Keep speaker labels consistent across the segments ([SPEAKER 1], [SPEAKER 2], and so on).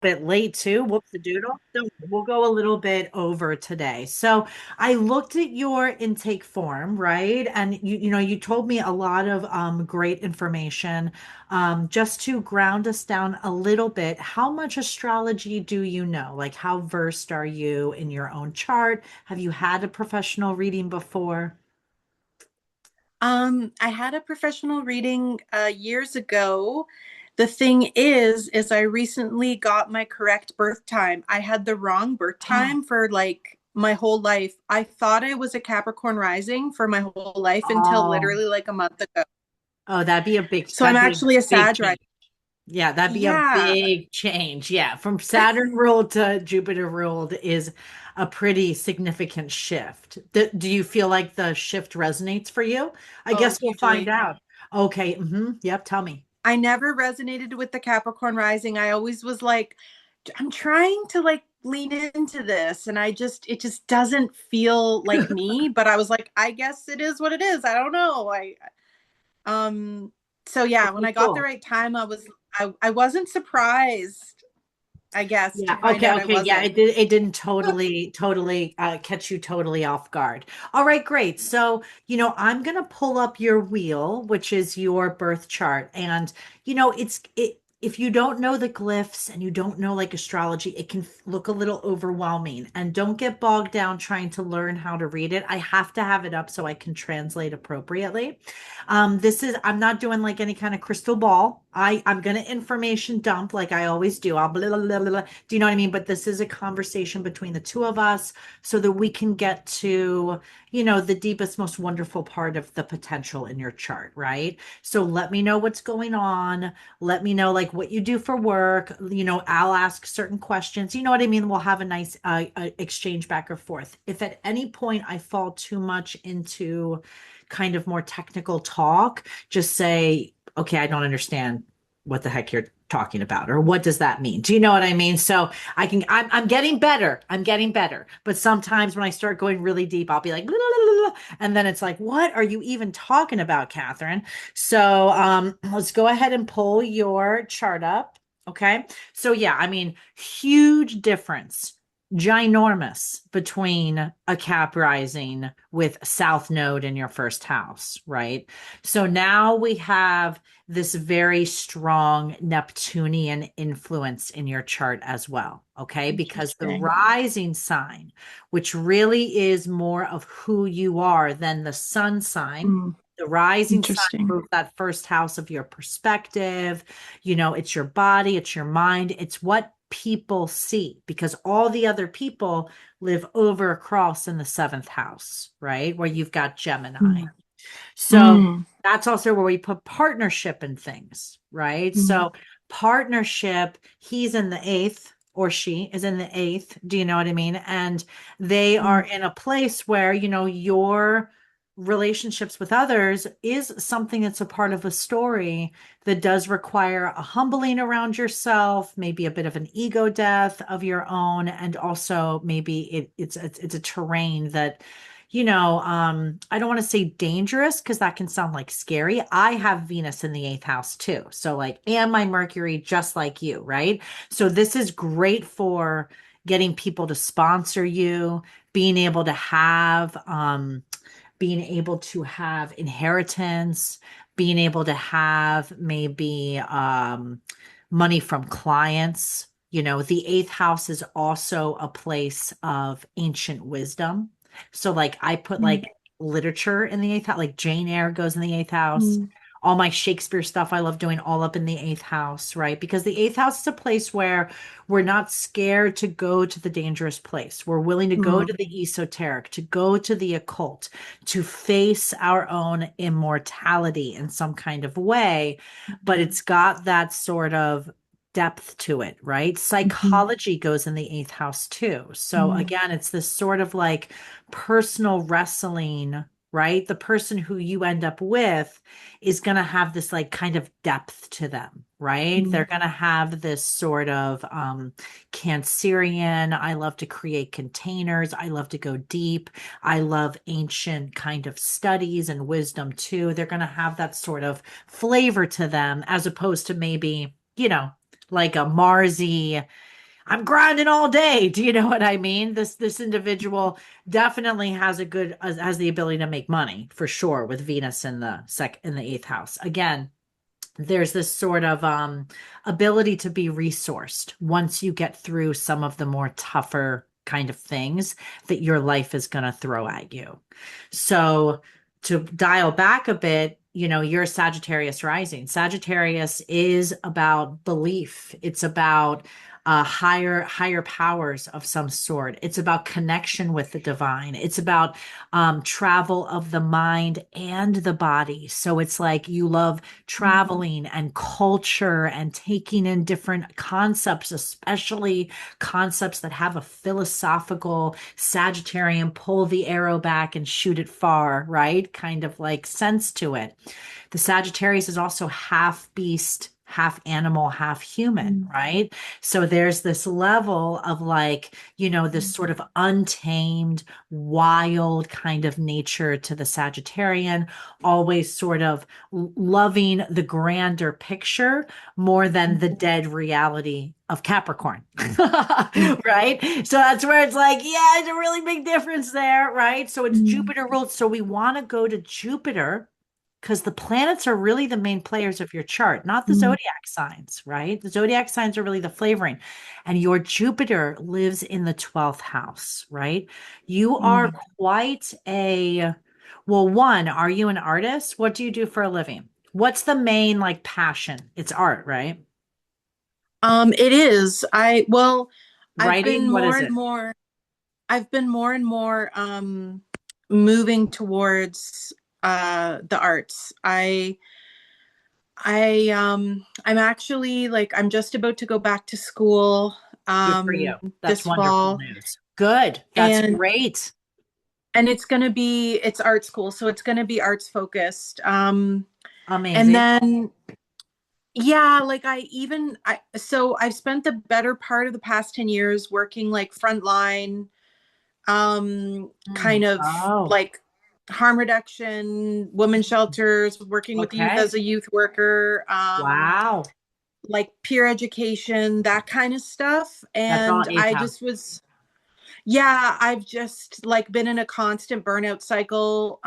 [SPEAKER 1] Bit late too. Whoops the doodle. So we'll go a little bit over today. So I looked at your intake form, right? And you told me a lot of great information. Just to ground us down a little bit, how much astrology do you know? Like how versed are you in your own chart? Have you had a professional reading before?
[SPEAKER 2] I had a professional reading years ago. The thing is I recently got my correct birth time. I had the wrong birth time for like my whole life. I thought I was a Capricorn rising for my whole life until
[SPEAKER 1] Oh,
[SPEAKER 2] literally like a month ago.
[SPEAKER 1] oh,
[SPEAKER 2] So I'm
[SPEAKER 1] that'd be a
[SPEAKER 2] actually a
[SPEAKER 1] big
[SPEAKER 2] Sag rising.
[SPEAKER 1] change. Yeah, that'd be a
[SPEAKER 2] Yeah.
[SPEAKER 1] big change. Yeah, from Saturn ruled to Jupiter ruled is a pretty significant shift. Do you feel like the shift resonates for you? I
[SPEAKER 2] Oh,
[SPEAKER 1] guess we'll find
[SPEAKER 2] hugely.
[SPEAKER 1] out. Okay. Yep. Tell me.
[SPEAKER 2] I never resonated with the Capricorn rising. I always was like, I'm trying to like lean into this and it just doesn't feel like me, but I was like, I guess it is what it is. I don't know. Um so yeah, when
[SPEAKER 1] Okay.
[SPEAKER 2] I got the
[SPEAKER 1] Cool.
[SPEAKER 2] right time, I wasn't surprised, I guess, to
[SPEAKER 1] Yeah.
[SPEAKER 2] find
[SPEAKER 1] Okay.
[SPEAKER 2] out I
[SPEAKER 1] Okay. Yeah.
[SPEAKER 2] wasn't.
[SPEAKER 1] It didn't totally catch you totally off guard. All right. Great. So, I'm gonna pull up your wheel, which is your birth chart, and if you don't know the glyphs and you don't know like astrology, it can look a little overwhelming. And don't get bogged down trying to learn how to read it. I have to have it up so I can translate appropriately. I'm not doing like any kind of crystal ball. I'm going to information dump like I always do. I'll blah, blah, blah, blah. Do you know what I mean? But this is a conversation between the two of us so that we can get to, the deepest, most wonderful part of the potential in your chart, right? So let me know what's going on. Let me know like what you do for work. I'll ask certain questions. You know what I mean? We'll have a nice exchange back or forth. If at any point I fall too much into kind of more technical talk, just say, okay, I don't understand what the heck you're talking about, or what does that mean? Do you know what I mean? So I'm getting better. I'm getting better. But sometimes when I start going really deep, I'll be like, "La, la, la, la," and then it's like, what are you even talking about, Catherine? So let's go ahead and pull your chart up. Okay. So yeah, I mean, huge difference, ginormous between a cap rising with South Node in your first house, right? So now we have this very strong Neptunian influence in your chart as well, okay? Because the
[SPEAKER 2] Interesting.
[SPEAKER 1] rising sign, which really is more of who you are than the sun sign,
[SPEAKER 2] Mm,
[SPEAKER 1] the rising sign
[SPEAKER 2] interesting.
[SPEAKER 1] moves that first house of your perspective. It's your body, it's your mind, it's what people see because all the other people live over across in the seventh house, right? Where you've got Gemini.
[SPEAKER 2] Mm,
[SPEAKER 1] So
[SPEAKER 2] mm,
[SPEAKER 1] that's also where we put partnership in things, right?
[SPEAKER 2] mm,
[SPEAKER 1] So partnership, he's in the eighth or she is in the eighth. Do you know what I mean? And they are
[SPEAKER 2] mm,
[SPEAKER 1] in a place where, your relationships with others is something that's a part of a story that does require a humbling around yourself, maybe a bit of an ego death of your own, and also maybe it's a terrain that I don't want to say dangerous because that can sound like scary. I have Venus in the eighth house too. So, like, and my Mercury, just like you, right? So, this is great for getting people to sponsor you, being able to have, being able to have inheritance, being able to have maybe money from clients. The eighth house is also a place of ancient wisdom. So, like, I put
[SPEAKER 2] mm,
[SPEAKER 1] like literature in the eighth house, like Jane Eyre goes in the eighth house.
[SPEAKER 2] mm,
[SPEAKER 1] All my Shakespeare stuff I love doing all up in the eighth house, right? Because the eighth house is a place where we're not scared to go to the dangerous place. We're willing to go
[SPEAKER 2] mm,
[SPEAKER 1] to the esoteric, to go to the occult, to face our own immortality in some kind of way. But it's got that sort of depth to it, right?
[SPEAKER 2] mhm,
[SPEAKER 1] Psychology goes in the eighth house too. So
[SPEAKER 2] mm,
[SPEAKER 1] again, it's this sort of like personal wrestling, right? The person who you end up with is going to have this like kind of depth to them, right? They're
[SPEAKER 2] mm,
[SPEAKER 1] going to have this sort of Cancerian. I love to create containers. I love to go deep. I love ancient kind of studies and wisdom too. They're going to have that sort of flavor to them as opposed to maybe, like a Marsy, I'm grinding all day. Do you know what I mean? This individual definitely has a good has the ability to make money for sure with Venus in the in the eighth house. Again, there's this sort of ability to be resourced once you get through some of the more tougher kind of things that your life is going to throw at you. So to dial back a bit, you're a Sagittarius rising. Sagittarius is about belief. It's about higher powers of some sort. It's about connection with the divine. It's about travel of the mind and the body. So it's like you love traveling and culture and taking in different concepts, especially concepts that have a philosophical Sagittarian pull the arrow back and shoot it far, right? Kind of like sense to it. The Sagittarius is also half beast, half animal, half human, right? So there's this level of like, this sort of untamed, wild kind of nature to the Sagittarian, always sort of loving the grander picture more than the dead reality of Capricorn. Right? So that's where it's like, yeah, it's a really big difference there, right? So it's Jupiter ruled. So we want to go to Jupiter because the planets are really the main players of your chart, not the zodiac signs, right? The zodiac signs are really the flavoring. And your Jupiter lives in the 12th house, right? You are quite well, one, are you an artist? What do you do for a living? What's the main like passion? It's art, right?
[SPEAKER 2] It is. I've
[SPEAKER 1] Writing,
[SPEAKER 2] been
[SPEAKER 1] what
[SPEAKER 2] more
[SPEAKER 1] is
[SPEAKER 2] and
[SPEAKER 1] it?
[SPEAKER 2] more I've been more and more moving towards the arts. I'm actually like I'm just about to go back to school
[SPEAKER 1] Good for you. That's
[SPEAKER 2] this
[SPEAKER 1] wonderful
[SPEAKER 2] fall,
[SPEAKER 1] news. Good. That's
[SPEAKER 2] and
[SPEAKER 1] great.
[SPEAKER 2] it's art school, so it's going to be arts focused. And
[SPEAKER 1] Amazing.
[SPEAKER 2] then yeah, like I've spent the better part of the past 10 years working like frontline, kind of
[SPEAKER 1] Oh,
[SPEAKER 2] like harm reduction, women shelters, working with youth
[SPEAKER 1] okay.
[SPEAKER 2] as a youth worker,
[SPEAKER 1] Wow.
[SPEAKER 2] like peer education, that kind of stuff.
[SPEAKER 1] That's all
[SPEAKER 2] And
[SPEAKER 1] eighth
[SPEAKER 2] I
[SPEAKER 1] house.
[SPEAKER 2] just was, yeah, I've just like been in a constant burnout cycle.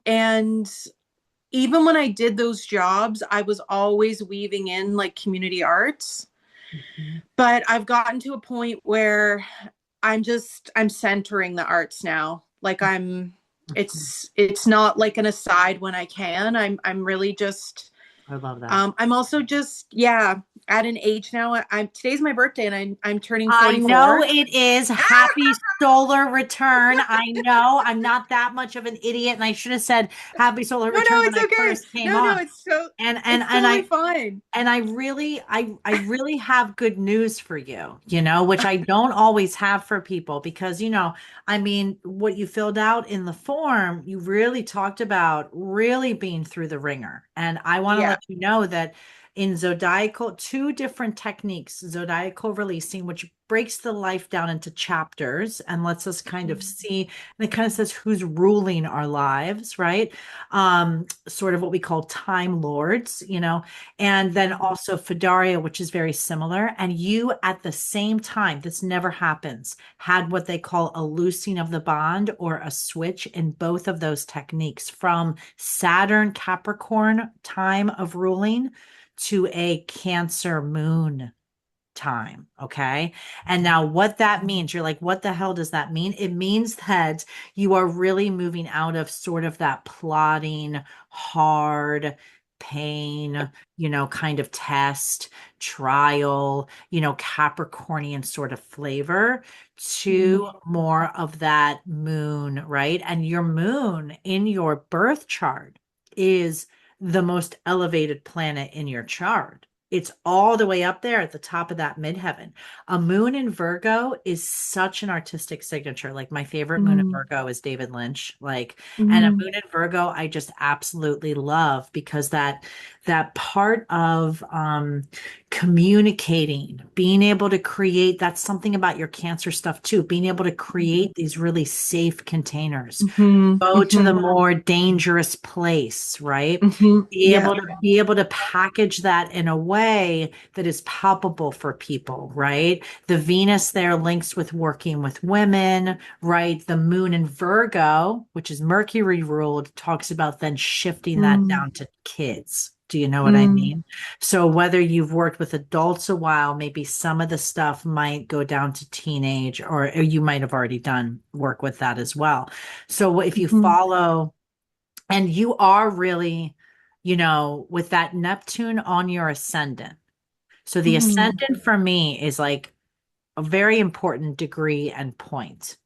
[SPEAKER 2] And even when I did those jobs, I was always weaving in like community arts.
[SPEAKER 1] Mhm.
[SPEAKER 2] But I've gotten to a point where I'm centering the arts now. Like
[SPEAKER 1] Mhm.
[SPEAKER 2] it's not like an aside when I can. I'm really just
[SPEAKER 1] I love that.
[SPEAKER 2] I'm also just yeah at an age now. I'm today's my birthday and I'm turning
[SPEAKER 1] I know
[SPEAKER 2] 44.
[SPEAKER 1] it is. Happy solar return. I know I'm not that much of an idiot, and I should have said happy solar
[SPEAKER 2] No, no,
[SPEAKER 1] return when
[SPEAKER 2] it's
[SPEAKER 1] I
[SPEAKER 2] okay.
[SPEAKER 1] first came
[SPEAKER 2] No, no,
[SPEAKER 1] on. And and
[SPEAKER 2] it's
[SPEAKER 1] and
[SPEAKER 2] totally
[SPEAKER 1] I
[SPEAKER 2] fine.
[SPEAKER 1] I really have good news for you, which I don't always have for people because, I mean, what you filled out in the form, you really talked about really being through the ringer. And I want to
[SPEAKER 2] Yeah.
[SPEAKER 1] let you know that in zodiacal, two different techniques, zodiacal releasing, which breaks the life down into chapters and lets us kind of see, and it kind of says who's ruling our lives, right? Sort of what we call time lords, and then also Fedaria, which is very similar. And you, at the same time, this never happens, had what they call a loosing of the bond or a switch in both of those techniques from Saturn Capricorn time of ruling to a Cancer moon time. Okay. And now what that means, you're like, what the hell does that mean? It means that you are really moving out of sort of that plodding, hard, pain, kind of test, trial, Capricornian sort of flavor to more of that moon, right? And your moon in your birth chart is the most elevated planet in your chart. It's all the way up there at the top of that midheaven. A moon in Virgo is such an artistic signature. Like my favorite moon in
[SPEAKER 2] Mm,
[SPEAKER 1] Virgo is David Lynch. Like, and a
[SPEAKER 2] mm,
[SPEAKER 1] moon in Virgo, I just absolutely love because that part of communicating, being able to create, that's something about your Cancer stuff too, being able to create these really safe containers,
[SPEAKER 2] mhm,
[SPEAKER 1] go to the
[SPEAKER 2] mhm,
[SPEAKER 1] more dangerous place, right?
[SPEAKER 2] mhm.
[SPEAKER 1] Be
[SPEAKER 2] Yeah.
[SPEAKER 1] able to package that in a way way that is palpable for people, right? The Venus there links with working with women, right? The moon in Virgo, which is Mercury ruled, talks about then shifting that
[SPEAKER 2] Mm,
[SPEAKER 1] down to kids. Do you know what I
[SPEAKER 2] mm,
[SPEAKER 1] mean? So whether you've worked with adults a while, maybe some of the stuff might go down to teenage, or you might have already done work with that as well. So if you
[SPEAKER 2] mhm,
[SPEAKER 1] follow, and you are really, with that Neptune on your ascendant. So the
[SPEAKER 2] mm,
[SPEAKER 1] ascendant for me is like a very important degree and point.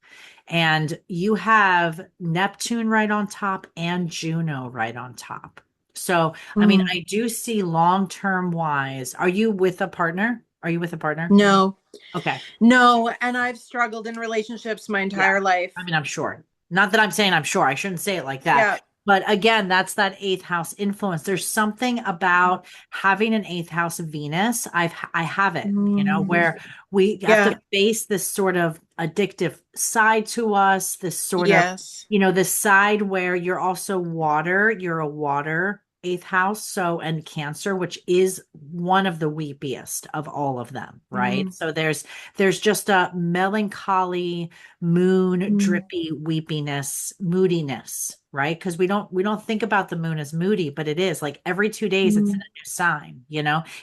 [SPEAKER 1] And you have Neptune right on top and Juno right on top. So, I mean,
[SPEAKER 2] mm.
[SPEAKER 1] I do see long-term wise. Are you with a partner? Are you with a partner?
[SPEAKER 2] No,
[SPEAKER 1] Okay.
[SPEAKER 2] no. And I've struggled in relationships my
[SPEAKER 1] Yeah.
[SPEAKER 2] entire life.
[SPEAKER 1] I mean, I'm sure. Not that I'm saying I'm sure. I shouldn't say it like that.
[SPEAKER 2] Yeah.
[SPEAKER 1] But again, that's that eighth house influence. There's something about having an eighth house Venus. I have it,
[SPEAKER 2] Mm,
[SPEAKER 1] where we have to
[SPEAKER 2] yeah.
[SPEAKER 1] face this sort of addictive side to us, this sort of,
[SPEAKER 2] Yes.
[SPEAKER 1] this side where you're also water, you're a water eighth house, so and Cancer, which is one of the weepiest of all of them, right?
[SPEAKER 2] Mm,
[SPEAKER 1] So there's just a melancholy moon
[SPEAKER 2] mm,
[SPEAKER 1] drippy weepiness, moodiness, right? Because we don't think about the moon as moody, but it is like every 2 days it's in
[SPEAKER 2] mm,
[SPEAKER 1] a new sign,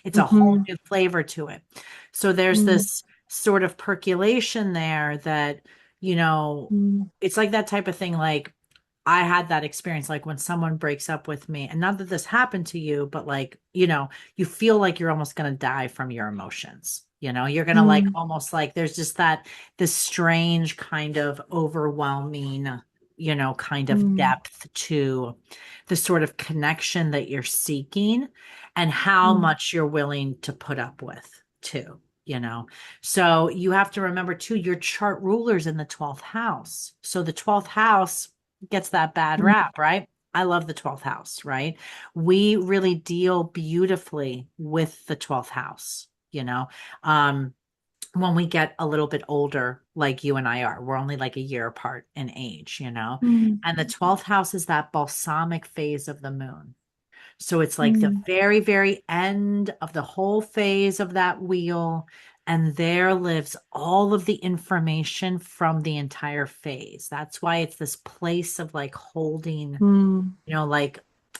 [SPEAKER 1] it's a whole
[SPEAKER 2] mhm,
[SPEAKER 1] new flavor to it. So there's
[SPEAKER 2] mm,
[SPEAKER 1] this sort of percolation there that, you know,
[SPEAKER 2] mm,
[SPEAKER 1] it's like that type of thing. Like I had that experience, like when someone breaks up with me, and not that this happened to you, but like, you feel like you're almost going to die from your emotions. You're going to like
[SPEAKER 2] mm,
[SPEAKER 1] almost like there's just this strange kind of overwhelming, kind of
[SPEAKER 2] mm,
[SPEAKER 1] depth to the sort of connection that you're seeking and how
[SPEAKER 2] mm,
[SPEAKER 1] much you're willing to put up with too. So you have to remember too, your chart ruler's in the 12th house. So the 12th house gets that bad
[SPEAKER 2] mm,
[SPEAKER 1] rap, right? I love the 12th house, right? We really deal beautifully with the 12th house, um, when we get a little bit older, like you and I are. We're only like a year apart in age.
[SPEAKER 2] mm,
[SPEAKER 1] And the 12th house is that balsamic phase of the moon. So it's like the
[SPEAKER 2] mm,
[SPEAKER 1] very, very end of the whole phase of that wheel. And there lives all of the information from the entire phase. That's why it's this place of like holding,
[SPEAKER 2] mm,
[SPEAKER 1] like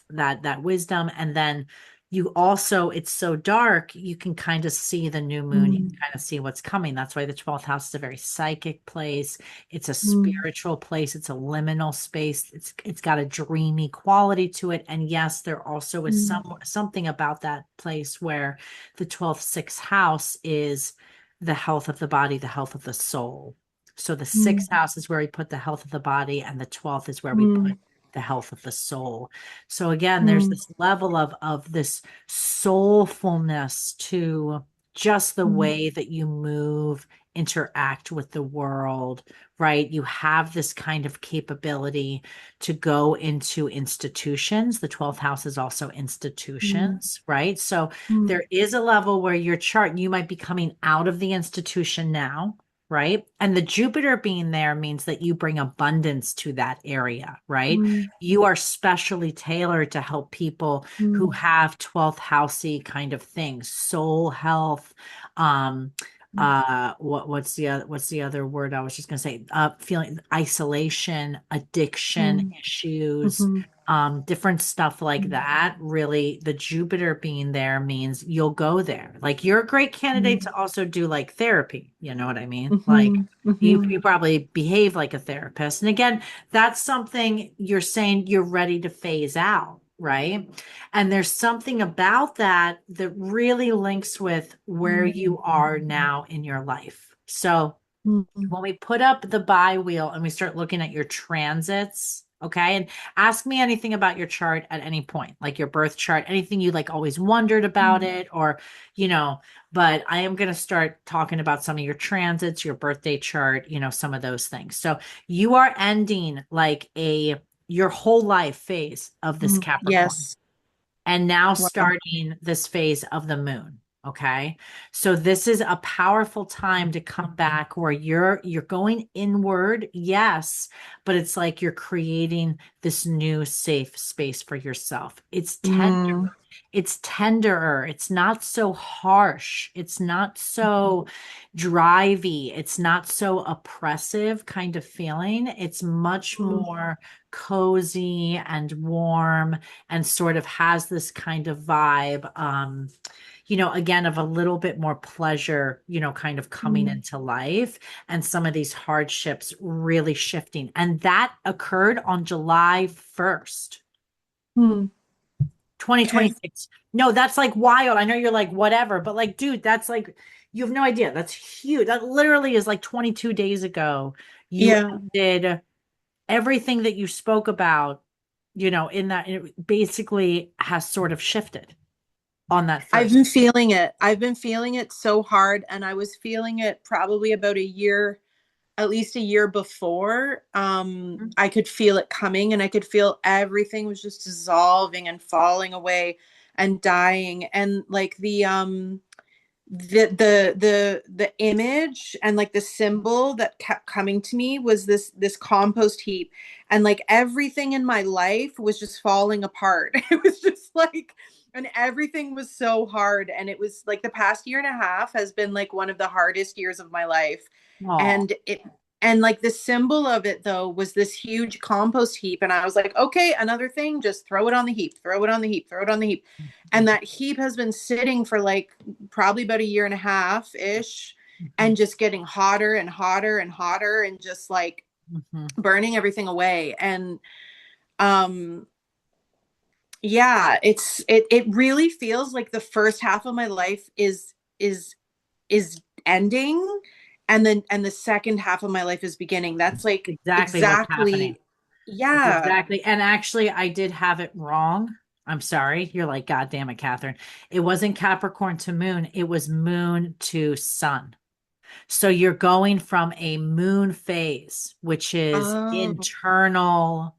[SPEAKER 1] that wisdom. And then you also, it's so dark, you can kind of see the new moon, you can
[SPEAKER 2] mm,
[SPEAKER 1] kind of see what's coming. That's why the 12th house is a very psychic place. It's a
[SPEAKER 2] mm,
[SPEAKER 1] spiritual place, it's a liminal space. It's got a dreamy quality to it. And yes, there also is
[SPEAKER 2] mm,
[SPEAKER 1] something about that place where the 12th sixth house is the health of the body, the health of the soul. So the
[SPEAKER 2] mm,
[SPEAKER 1] sixth house is where we put the health of the body, and the 12th is where we
[SPEAKER 2] mm,
[SPEAKER 1] put the health of the soul. So again, there's
[SPEAKER 2] mm,
[SPEAKER 1] this level of this soulfulness to just the
[SPEAKER 2] mm,
[SPEAKER 1] way that you move, interact with the world, right? You have this kind of capability to go into institutions. The 12th house is also
[SPEAKER 2] mm,
[SPEAKER 1] institutions, right? So
[SPEAKER 2] mm,
[SPEAKER 1] there is a level where your chart, you might be coming out of the institution now, right? And the Jupiter being there means that you bring abundance to that area, right?
[SPEAKER 2] mm,
[SPEAKER 1] You are specially tailored to help people who
[SPEAKER 2] mm,
[SPEAKER 1] have 12th housey kind of things, soul health, um, what's the other word I was just gonna say? Feeling isolation, addiction
[SPEAKER 2] mm,
[SPEAKER 1] issues,
[SPEAKER 2] mhm,
[SPEAKER 1] different stuff like
[SPEAKER 2] mm,
[SPEAKER 1] that. Really, the Jupiter being there means you'll go there. Like you're a great candidate
[SPEAKER 2] mm,
[SPEAKER 1] to also do like therapy. You know what I mean? Like
[SPEAKER 2] mhm,
[SPEAKER 1] you
[SPEAKER 2] mhm,
[SPEAKER 1] probably behave like a therapist. And again, that's something you're saying you're ready to phase out, right? And there's something about that that really links with where
[SPEAKER 2] mm,
[SPEAKER 1] you are now in your life. So
[SPEAKER 2] mm,
[SPEAKER 1] when we put up the buy wheel and we start looking at your transits, okay, and ask me anything about your chart at any point, like your birth chart, anything you like always wondered about
[SPEAKER 2] mm,
[SPEAKER 1] it, or, you know, but I am going to start talking about some of your transits, your birthday chart, some of those things. So you are ending like your whole life phase of this
[SPEAKER 2] mm.
[SPEAKER 1] Capricorn
[SPEAKER 2] Yes.
[SPEAKER 1] and now
[SPEAKER 2] Wow.
[SPEAKER 1] starting this phase of the moon. Okay. So this is a powerful time to come back where you're going inward, yes, but it's like you're creating this new safe space for yourself.
[SPEAKER 2] Mm,
[SPEAKER 1] It's tenderer. It's not so harsh. It's not so drivey. It's not so oppressive kind of feeling. It's much
[SPEAKER 2] mm,
[SPEAKER 1] more cozy and warm and sort of has this kind of vibe. Again, of a little bit more pleasure, kind of coming
[SPEAKER 2] mm.
[SPEAKER 1] into life and some of these hardships really shifting. And that occurred on July 1st.
[SPEAKER 2] Mm. Okay.
[SPEAKER 1] 2026. No, that's like wild. I know you're like, whatever, but like, dude, that's like, you have no idea. That's huge. That literally is like 22 days ago. You
[SPEAKER 2] Yeah.
[SPEAKER 1] did everything that you spoke about, in that it basically has sort of shifted on that
[SPEAKER 2] I've
[SPEAKER 1] first.
[SPEAKER 2] been feeling it. I've been feeling it so hard, and I was feeling it probably about a year, at least a year before. I could feel it coming, and I could feel everything was just dissolving and falling away and dying. And like the image and like the symbol that kept coming to me was this compost heap, and like everything in my life was just falling apart. It was just like, and everything was so hard, and it was like the past year and a half has been like one of the hardest years of my life.
[SPEAKER 1] Oh.
[SPEAKER 2] And like the symbol of it though was this huge compost heap, and I was like, okay, another thing, just throw it on the heap, throw it on the heap, throw it on the heap. And that heap has been sitting for like probably about a year and a half ish, and just getting hotter and hotter and hotter, and just like
[SPEAKER 1] Mhm.
[SPEAKER 2] burning everything away. And um yeah, it really feels like the first half of my life is ending, and the second half of my life is beginning. That's like
[SPEAKER 1] Exactly what's happening.
[SPEAKER 2] exactly.
[SPEAKER 1] That's
[SPEAKER 2] Yeah.
[SPEAKER 1] exactly. And actually, I did have it wrong. I'm sorry. You're like, God damn it, Catherine. It wasn't Capricorn to moon, it was moon to sun. So you're going from a moon phase, which is
[SPEAKER 2] Oh.
[SPEAKER 1] internal,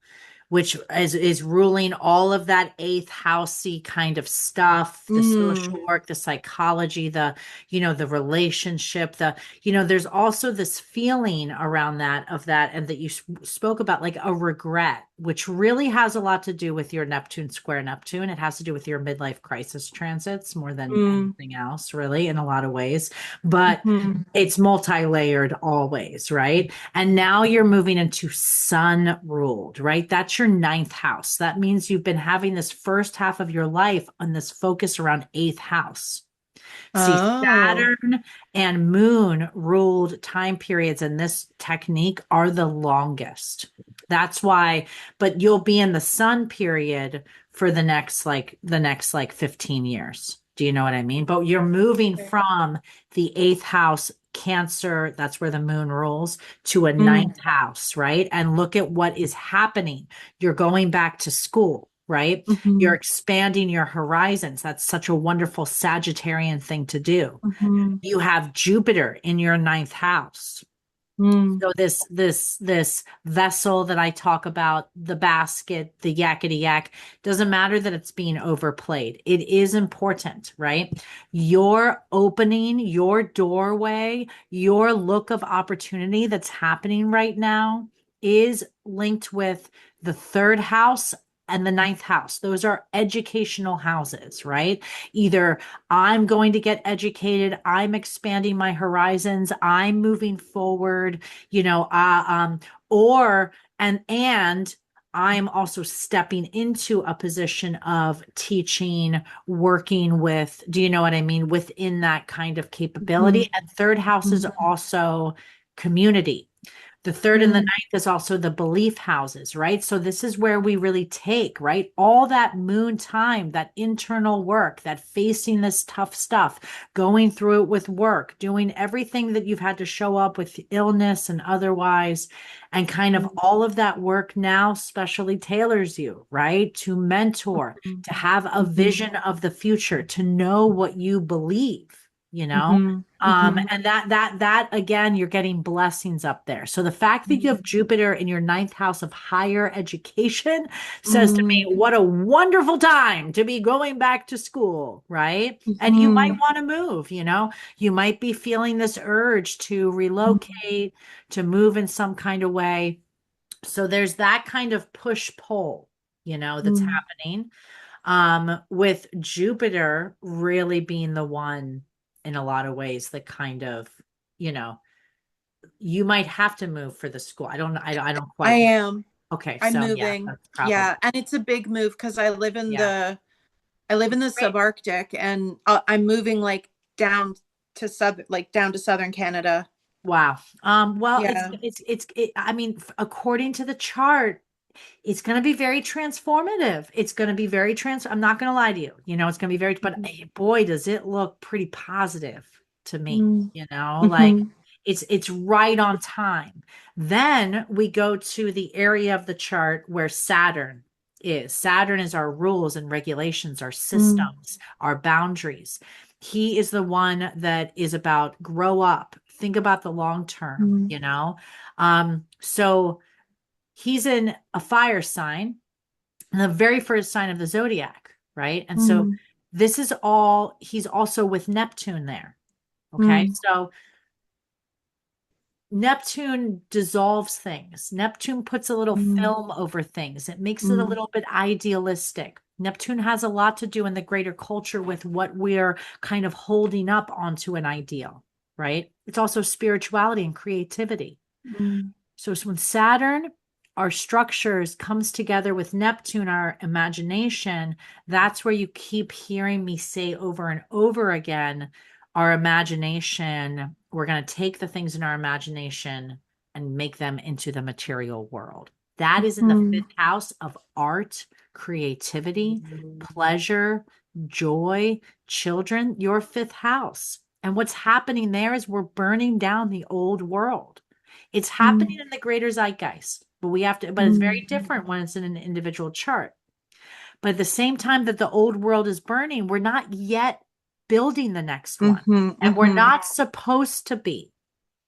[SPEAKER 1] which is ruling all of that eighth housey kind of stuff, the
[SPEAKER 2] Mm,
[SPEAKER 1] social work, the psychology, the relationship, there's also this feeling around that of that, and that you spoke about like a regret, which really has a lot to do with your Neptune square Neptune. It has to do with your midlife crisis transits more than
[SPEAKER 2] mm,
[SPEAKER 1] anything else, really, in a lot of ways. But
[SPEAKER 2] mhm,
[SPEAKER 1] it's multi-layered always, right? And now you're moving into sun ruled, right? That's your ninth house. That means you've been having this first half of your life on this focus around eighth house. See,
[SPEAKER 2] oh.
[SPEAKER 1] Saturn and moon ruled time periods in this technique are the longest. That's why, but you'll be in the sun period for the next 15 years. Do you know what I mean? But you're moving from the eighth house, Cancer, that's where the moon rules, to a
[SPEAKER 2] Mm,
[SPEAKER 1] ninth house, right? And look at what is happening. You're going back to school, right? You're
[SPEAKER 2] mhm,
[SPEAKER 1] expanding your horizons. That's such a wonderful Sagittarian thing to do.
[SPEAKER 2] mhm,
[SPEAKER 1] You have Jupiter in your ninth house.
[SPEAKER 2] mm,
[SPEAKER 1] So this vessel that I talk about, the basket, the yakety yak, doesn't matter that it's being overplayed. It is important, right? Your opening, your doorway, your look of opportunity that's happening right now is linked with the third house and the ninth house. Those are educational houses, right? Either I'm going to get educated, I'm expanding my horizons, I'm moving forward, you know, or and I'm also stepping into a position of teaching, working with, do you know what I mean? Within that kind of
[SPEAKER 2] mhm,
[SPEAKER 1] capability. And third house is
[SPEAKER 2] mhm,
[SPEAKER 1] also community. The third and the
[SPEAKER 2] mm,
[SPEAKER 1] ninth is also the belief houses, right? So this is where we really take, right? All that moon time, that internal work, that facing this tough stuff, going through it with work, doing everything that you've had to show up with illness and otherwise, and kind of all of that work now specially tailors you, right? To mentor,
[SPEAKER 2] mhm,
[SPEAKER 1] to have a
[SPEAKER 2] mhm,
[SPEAKER 1] vision of the future, to know what you believe. you know?
[SPEAKER 2] Mhm. Mhm.
[SPEAKER 1] And that again, you're getting blessings up there. So the fact that you have Jupiter in your ninth house of higher education says to me,
[SPEAKER 2] Mm.
[SPEAKER 1] what a wonderful time to be going back to school, right? And you might
[SPEAKER 2] Mhm.
[SPEAKER 1] want to move, you might be feeling this urge to relocate, to move in some kind of way. So there's that kind of push pull, that's
[SPEAKER 2] Mm.
[SPEAKER 1] happening. With Jupiter really being the one in a lot of ways that kind of, you know, you might have to move for the school. I don't
[SPEAKER 2] I
[SPEAKER 1] quite know.
[SPEAKER 2] am.
[SPEAKER 1] Okay,
[SPEAKER 2] I'm
[SPEAKER 1] so yeah,
[SPEAKER 2] moving.
[SPEAKER 1] that's probably
[SPEAKER 2] Yeah, and it's a big move because
[SPEAKER 1] yeah.
[SPEAKER 2] I live in
[SPEAKER 1] It's
[SPEAKER 2] the
[SPEAKER 1] great.
[SPEAKER 2] subarctic, and I'm moving like down to southern Canada.
[SPEAKER 1] Wow. Well,
[SPEAKER 2] Yeah.
[SPEAKER 1] I mean, according to the chart, it's going to be very transformative. It's going to be very I'm not going to lie to you. It's going to be very, but
[SPEAKER 2] Mhm.
[SPEAKER 1] boy, does it look pretty positive to me.
[SPEAKER 2] Mm.
[SPEAKER 1] Like
[SPEAKER 2] Mhm.
[SPEAKER 1] it's right on time. Then we go to the area of the chart where Saturn is. Saturn is our rules and regulations, our
[SPEAKER 2] Mm.
[SPEAKER 1] systems, our boundaries. He is the one that is about grow up, think about the long term,
[SPEAKER 2] Mm.
[SPEAKER 1] So he's in a fire sign, the very first sign of the zodiac, right? And so
[SPEAKER 2] Mm.
[SPEAKER 1] this is all, he's also with Neptune there. Okay.
[SPEAKER 2] Mm.
[SPEAKER 1] So Neptune dissolves things. Neptune puts a little
[SPEAKER 2] Mm.
[SPEAKER 1] film over things. It makes it a
[SPEAKER 2] Mm.
[SPEAKER 1] little bit idealistic. Neptune has a lot to do in the greater culture with what we're kind of holding up onto an ideal, right? It's also spirituality and creativity.
[SPEAKER 2] Mm.
[SPEAKER 1] So it's when Saturn, our structures, comes together with Neptune, our imagination, that's where you keep hearing me say over and over again, our imagination, we're going to take the things in our imagination and make them into the material world. That is in the
[SPEAKER 2] Mm.
[SPEAKER 1] fifth house of art, creativity, pleasure, joy, children, your fifth house. And what's happening there is we're burning down the old world. It's happening
[SPEAKER 2] Mm.
[SPEAKER 1] in the greater zeitgeist, but it's very
[SPEAKER 2] Mm.
[SPEAKER 1] different when it's in an individual chart. But at the same time that the old world is burning, we're not yet building the next one.
[SPEAKER 2] Mhm.
[SPEAKER 1] And we're
[SPEAKER 2] Mhm.
[SPEAKER 1] not supposed to be,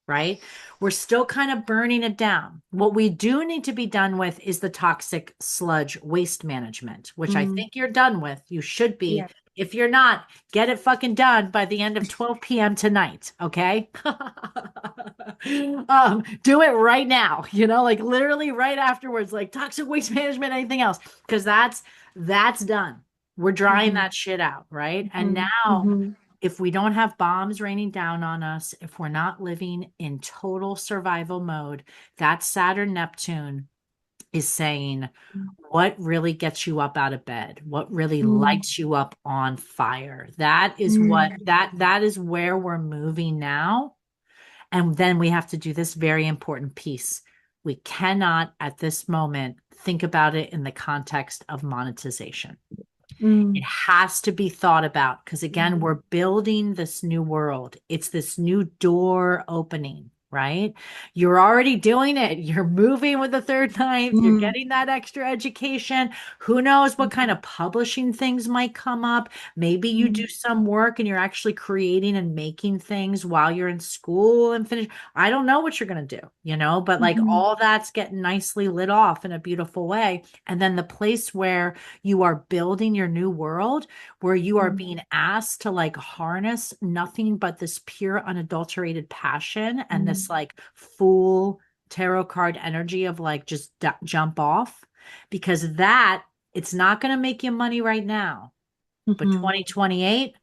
[SPEAKER 1] right? We're still kind of burning it down. What we do need to be done with is the toxic sludge waste management, which I
[SPEAKER 2] Mm.
[SPEAKER 1] think you're done with. You should be.
[SPEAKER 2] Yeah.
[SPEAKER 1] If you're not, get it fucking done by the end of 12 p.m. tonight, okay? Do it right now, like literally right afterwards, like toxic waste management, anything else, because that's done. We're drying
[SPEAKER 2] Mhm.
[SPEAKER 1] that shit out, right? And
[SPEAKER 2] Mhm.
[SPEAKER 1] now
[SPEAKER 2] Mhm.
[SPEAKER 1] if we don't have bombs raining down on us, if we're not living in total survival mode, that Saturn Neptune is saying, what really gets you up out of bed? What really
[SPEAKER 2] Mm.
[SPEAKER 1] lights you up on fire? That is what
[SPEAKER 2] Mm.
[SPEAKER 1] that is where we're moving now. And then we have to do this very important piece. We cannot at this moment think about it in the context of monetization. It
[SPEAKER 2] Mm.
[SPEAKER 1] has to be thought about because, again, we're building this new world. It's this new door opening, right? You're already doing it. You're moving with the third ninth. You're
[SPEAKER 2] Mm.
[SPEAKER 1] getting that extra education. Who knows what kind of publishing things might come up? Maybe you do
[SPEAKER 2] Mm.
[SPEAKER 1] some work and you're actually creating and making things while you're in school and finish. I don't know what you're going to do, but like
[SPEAKER 2] Mhm.
[SPEAKER 1] all that's getting nicely lit off in a beautiful way. And then the place where you are building your new world where you are
[SPEAKER 2] Mm.
[SPEAKER 1] being asked to like harness nothing but this pure unadulterated passion and
[SPEAKER 2] Mm.
[SPEAKER 1] this like full tarot card energy of like just jump off because that it's not going to make you money right now, but
[SPEAKER 2] Mhm.
[SPEAKER 1] 2028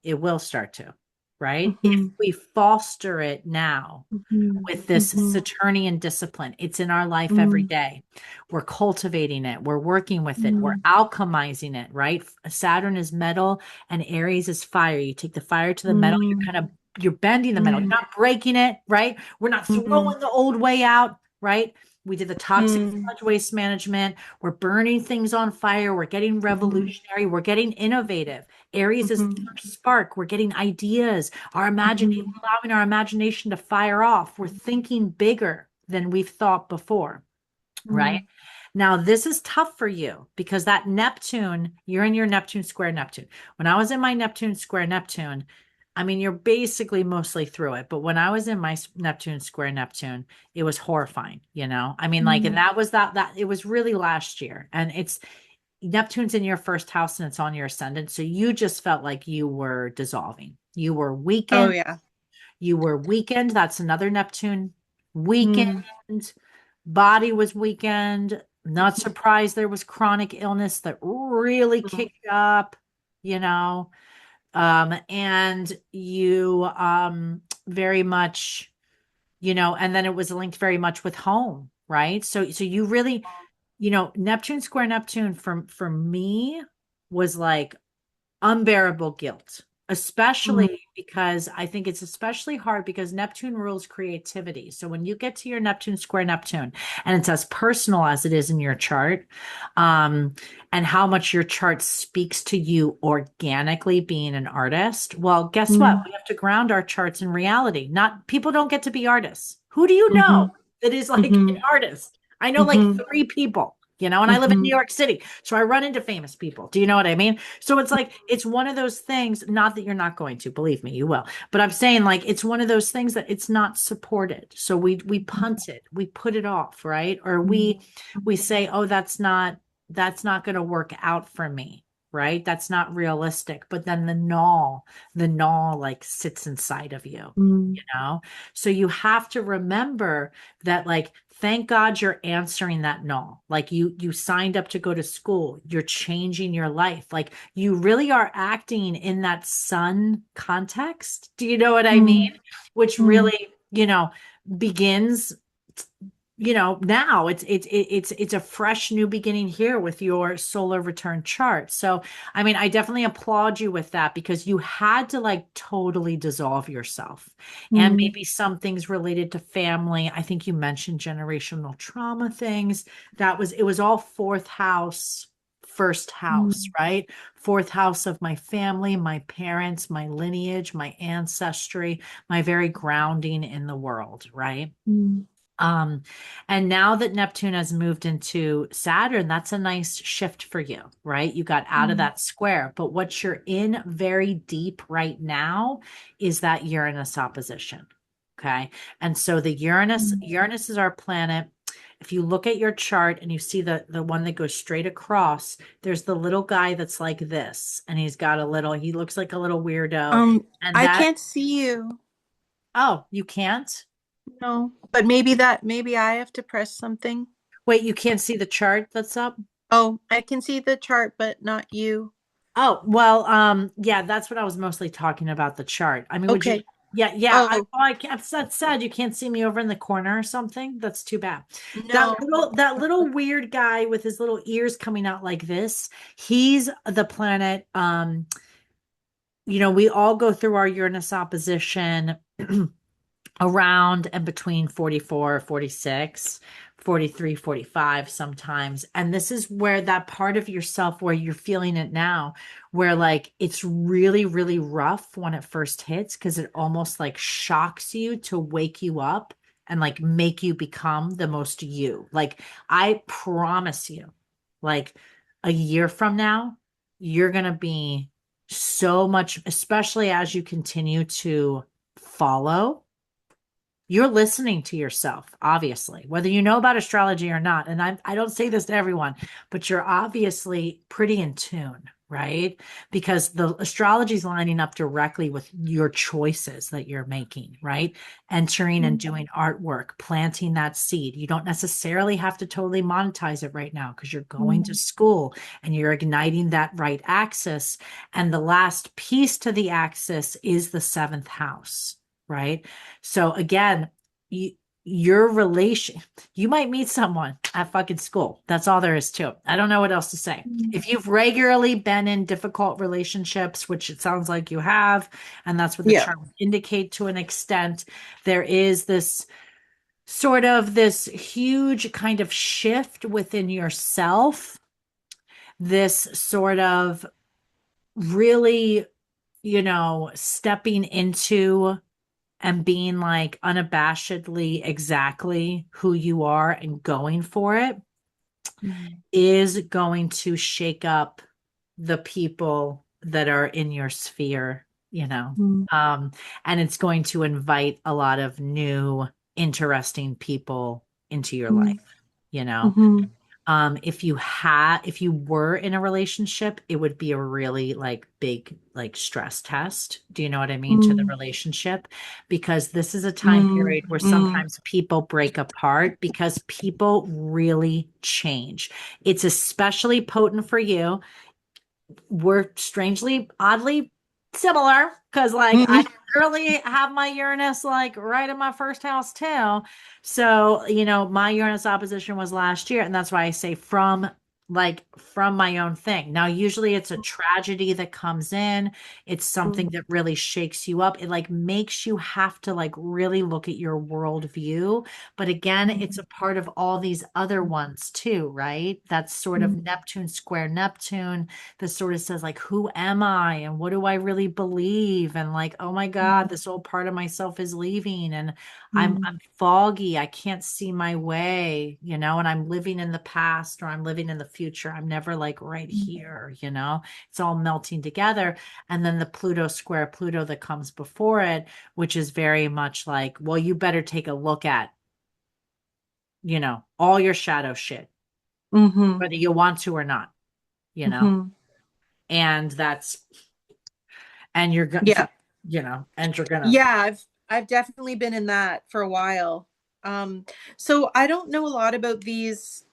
[SPEAKER 1] it will start to, right? If
[SPEAKER 2] Mhm.
[SPEAKER 1] we foster it now
[SPEAKER 2] Mhm.
[SPEAKER 1] with this
[SPEAKER 2] Mhm.
[SPEAKER 1] Saturnian discipline. It's in our life every
[SPEAKER 2] Mm.
[SPEAKER 1] day. We're cultivating it. We're working with it. We're
[SPEAKER 2] Mm.
[SPEAKER 1] alchemizing it, right? Saturn is metal and Aries is fire. You take the fire to the metal,
[SPEAKER 2] Mm.
[SPEAKER 1] you're bending the metal. You're
[SPEAKER 2] Mm.
[SPEAKER 1] not breaking it, right? We're not
[SPEAKER 2] Mm.
[SPEAKER 1] throwing the old way out, right? We did the toxic
[SPEAKER 2] Mm.
[SPEAKER 1] sludge waste management. We're burning things on fire. We're getting
[SPEAKER 2] Mhm.
[SPEAKER 1] revolutionary. We're getting innovative. Aries is
[SPEAKER 2] Mhm.
[SPEAKER 1] spark. We're getting ideas. Our imagination,
[SPEAKER 2] Mhm.
[SPEAKER 1] allowing our imagination to fire off. We're thinking bigger than we've thought before, right?
[SPEAKER 2] Mm.
[SPEAKER 1] Now, this is tough for you because that Neptune, you're in your Neptune square Neptune. When I was in my Neptune square Neptune, I mean, you're basically mostly through it. But when I was in my Neptune square Neptune, it was horrifying, you know? I mean, like, and
[SPEAKER 2] Mm.
[SPEAKER 1] that was that it was really last year. And it's Neptune's in your first house and it's on your ascendant. So you just felt like you were dissolving. You were
[SPEAKER 2] Oh
[SPEAKER 1] weakened.
[SPEAKER 2] yeah.
[SPEAKER 1] You were weakened. That's another Neptune. Weakened.
[SPEAKER 2] Mm.
[SPEAKER 1] Body was weakened. Not surprised there was chronic illness that really
[SPEAKER 2] Mm.
[SPEAKER 1] kicked up, you know. And you very much, and then it was linked very much with home, right? So you really, Neptune square Neptune for me was like unbearable guilt,
[SPEAKER 2] Mm.
[SPEAKER 1] especially because I think it's especially hard because Neptune rules creativity. So when you get to your Neptune square Neptune and it's as personal as it is in your chart, um, and how much your chart speaks to you organically being an artist, well, guess what?
[SPEAKER 2] Mm.
[SPEAKER 1] We have to ground our charts in reality. Not people don't get to be artists. Who do you know
[SPEAKER 2] Mhm.
[SPEAKER 1] that is like an
[SPEAKER 2] Mhm.
[SPEAKER 1] artist? I know like
[SPEAKER 2] Mhm.
[SPEAKER 1] three people. And I live in New
[SPEAKER 2] Mhm.
[SPEAKER 1] York City. So I run into famous people. Do you know what I mean? So it's like it's one of those things, not that you're not going to, believe me, you will. But I'm saying like it's one of those things that it's not supported. So we punt it, we put it off, right? Or we say, "Oh, that's not going to work out for me." Right? That's not realistic. But then the gnaw like sits inside of you,
[SPEAKER 2] Mm.
[SPEAKER 1] you know? So you have to remember that like thank God you're answering that no. Like you signed up to go to school. You're changing your life. Like you really are acting in that sun context. Do you know what I mean?
[SPEAKER 2] Mm.
[SPEAKER 1] Which
[SPEAKER 2] Mm.
[SPEAKER 1] really, begins now it's a fresh new beginning here with your solar return chart. So I mean I definitely applaud you with that because you had to like totally dissolve yourself, and
[SPEAKER 2] Mm.
[SPEAKER 1] maybe some things related to family. I think you mentioned generational trauma things. It was all fourth house, first house,
[SPEAKER 2] Mm.
[SPEAKER 1] right? Fourth house of my family, my parents, my lineage, my ancestry, my very grounding in the world, right?
[SPEAKER 2] Mm.
[SPEAKER 1] Um, and now that Neptune has moved into Saturn, that's a nice shift for you, right? You got out of
[SPEAKER 2] Mm.
[SPEAKER 1] that square. But what you're in very deep right now is that Uranus opposition. Okay. And so the Uranus is our planet. If you look at your chart and you see the one that goes straight across, there's the little guy that's like this, and he looks like a little weirdo. And
[SPEAKER 2] I
[SPEAKER 1] that,
[SPEAKER 2] can't see you.
[SPEAKER 1] oh, you can't?
[SPEAKER 2] No. But maybe I have to press something.
[SPEAKER 1] Wait, you can't see the chart that's up?
[SPEAKER 2] Oh, I can see the chart, but not you.
[SPEAKER 1] Oh, well, yeah, that's what I was mostly talking about, the chart. I mean, would you,
[SPEAKER 2] Okay.
[SPEAKER 1] yeah, yeah,
[SPEAKER 2] Oh,
[SPEAKER 1] I can't, that's sad. You can't see me over in the corner or something. That's too bad. That
[SPEAKER 2] no.
[SPEAKER 1] little, that little weird guy with his little ears coming out like this, he's the planet. We all go through our Uranus opposition around and between 44, 46, 43, 45 sometimes. And this is where that part of yourself where you're feeling it now, where like it's really, really rough when it first hits because it almost like shocks you to wake you up and like make you become the most you. Like I promise you, like a year from now, you're going to be so much, especially as you continue to follow, you're listening to yourself, obviously, whether you know about astrology or not. And I don't say this to everyone, but you're obviously pretty in tune, right? Because the astrology is lining up directly with your choices that you're making, right? Entering and
[SPEAKER 2] Mm.
[SPEAKER 1] doing artwork, planting that seed. You don't necessarily have to totally monetize it right now because you're going to
[SPEAKER 2] Mm.
[SPEAKER 1] school and you're igniting that right axis. And the last piece to the axis is the seventh house, right? So again, you, your relation, you might meet someone at fucking school. That's all there is to it. I don't know what else to say.
[SPEAKER 2] Mm.
[SPEAKER 1] If you've regularly been in difficult relationships, which it sounds like you have, and that's what the
[SPEAKER 2] Yeah.
[SPEAKER 1] chart would indicate to an extent, there is this sort of this huge kind of shift within yourself, this sort of really, stepping into and being like unabashedly exactly who you are and going for it.
[SPEAKER 2] Mm.
[SPEAKER 1] is going to shake up the people that are in your sphere, you know.
[SPEAKER 2] Mm.
[SPEAKER 1] Um, and it's going to invite a lot of new, interesting people into your life,
[SPEAKER 2] Mm.
[SPEAKER 1] you know.
[SPEAKER 2] Mhm.
[SPEAKER 1] If you were in a relationship, it would be a really like big like stress test. Do you know what I mean to the
[SPEAKER 2] Mm.
[SPEAKER 1] relationship? Because this is a time
[SPEAKER 2] Mm.
[SPEAKER 1] period where
[SPEAKER 2] Mm.
[SPEAKER 1] sometimes people break apart because people really change. It's especially potent for you. We're strangely, oddly similar because like I
[SPEAKER 2] Mm.
[SPEAKER 1] literally have my Uranus like right in my first house too. So, you know, my Uranus opposition was last year, and that's why I say from my own thing. Now, usually it's a tragedy that comes in. It's something
[SPEAKER 2] Mm.
[SPEAKER 1] that really shakes you up. It like makes you have to like really look at your worldview. But again, it's a part of all these other ones too, right? That's sort of
[SPEAKER 2] Mm.
[SPEAKER 1] Neptune square Neptune that sort of says like who am I and what do I really believe and like oh my God, this old part of myself is leaving and
[SPEAKER 2] Mm.
[SPEAKER 1] I'm foggy, I can't see my way, you know, and I'm living in the past or I'm living in the future, I'm never like right here, you know, it's all melting together. And then the Pluto square Pluto that comes before it, which is very much like, well, you better take a look at, you know, all your shadow shit,
[SPEAKER 2] Mhm.
[SPEAKER 1] whether you want to or not, you know.
[SPEAKER 2] Mhm.
[SPEAKER 1] And that's and you're going
[SPEAKER 2] Yeah.
[SPEAKER 1] you know, and you're gonna
[SPEAKER 2] Yeah, I've definitely been in that for a while. So I don't know a lot about these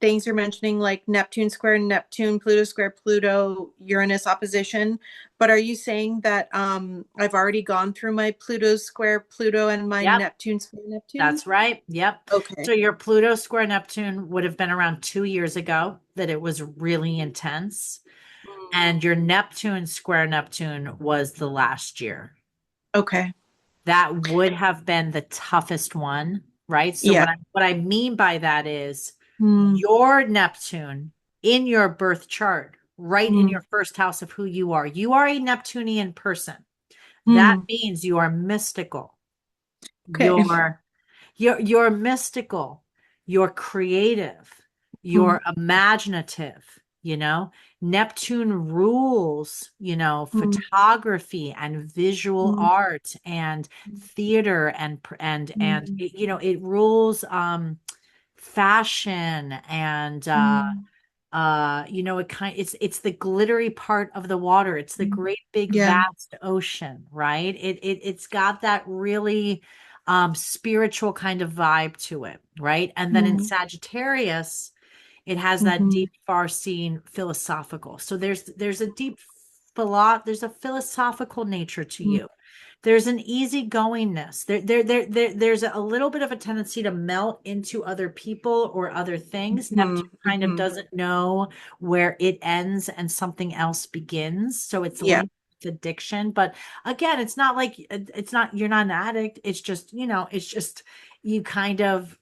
[SPEAKER 2] things you're mentioning, like Neptune square Neptune, Pluto square Pluto, Uranus opposition. But are you saying that I've already gone through my Pluto square Pluto and my
[SPEAKER 1] yep,
[SPEAKER 2] Neptune square Neptune?
[SPEAKER 1] that's right, yep.
[SPEAKER 2] Okay.
[SPEAKER 1] So your Pluto square Neptune would have been around 2 years ago that it was really intense,
[SPEAKER 2] Mm.
[SPEAKER 1] and your Neptune square Neptune was the last year.
[SPEAKER 2] Okay.
[SPEAKER 1] That would have been the toughest one, right? So
[SPEAKER 2] Yeah.
[SPEAKER 1] what I mean by that is
[SPEAKER 2] Mm.
[SPEAKER 1] your Neptune in your birth chart, right in
[SPEAKER 2] Mm.
[SPEAKER 1] your first house of who you are. You are a Neptunian person. That
[SPEAKER 2] Mm.
[SPEAKER 1] means you are mystical.
[SPEAKER 2] Okay.
[SPEAKER 1] You're mystical, you're creative,
[SPEAKER 2] Mm.
[SPEAKER 1] you're imaginative, you know. Neptune rules, you know,
[SPEAKER 2] Mm.
[SPEAKER 1] photography and visual
[SPEAKER 2] Mm.
[SPEAKER 1] art and theater and
[SPEAKER 2] Mm.
[SPEAKER 1] you know, it rules fashion and
[SPEAKER 2] Mm.
[SPEAKER 1] you know, it's the glittery part of the water. It's the
[SPEAKER 2] Mm.
[SPEAKER 1] great big
[SPEAKER 2] Yeah.
[SPEAKER 1] vast ocean, right? It's got that really spiritual kind of vibe to it, right? And then in
[SPEAKER 2] Mm.
[SPEAKER 1] Sagittarius, it has that
[SPEAKER 2] Mhm.
[SPEAKER 1] deep, far-seeing philosophical. So there's a there's a philosophical nature to
[SPEAKER 2] Mm.
[SPEAKER 1] you. There's an easygoingness. There's a little bit of a tendency to melt into other people or other things.
[SPEAKER 2] Mhm.
[SPEAKER 1] Neptune kind of
[SPEAKER 2] Mhm.
[SPEAKER 1] doesn't know where it ends and something else begins. So it's
[SPEAKER 2] Yeah.
[SPEAKER 1] linked to addiction. But again, it's not like it's not you're not an addict. It's just, you know, it's just you kind of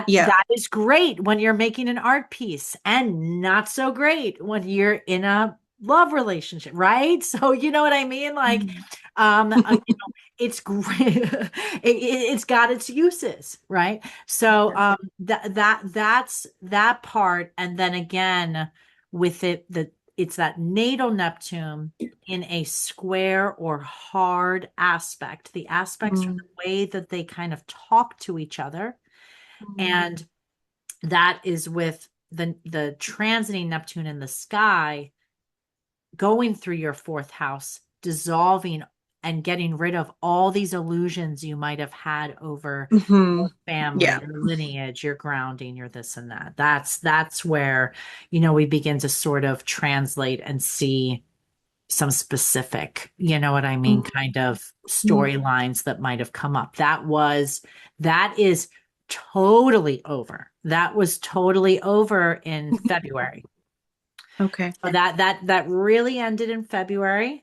[SPEAKER 2] Yeah.
[SPEAKER 1] that is great when you're making an art piece and not so great when you're in a love relationship, right? So you know what I mean? Like
[SPEAKER 2] Mm.
[SPEAKER 1] you know, it's great. It's got its uses, right? So that's that part. And then again, with it, it's that natal Neptune in a square or hard aspect. The aspects are
[SPEAKER 2] Mm.
[SPEAKER 1] the way that they kind of talk to each other.
[SPEAKER 2] Mm.
[SPEAKER 1] And that is with the transiting Neptune in the sky going through your fourth house, dissolving and getting rid of all these illusions you might have had over your
[SPEAKER 2] Mhm.
[SPEAKER 1] family,
[SPEAKER 2] Yeah.
[SPEAKER 1] your lineage, your grounding, your this and that. That's where, you know, we begin to sort of translate and see some specific, you know what I mean, kind of
[SPEAKER 2] Mhm.
[SPEAKER 1] storylines that might have come up. That is totally over. That was totally over in February.
[SPEAKER 2] Okay.
[SPEAKER 1] So that really ended in February.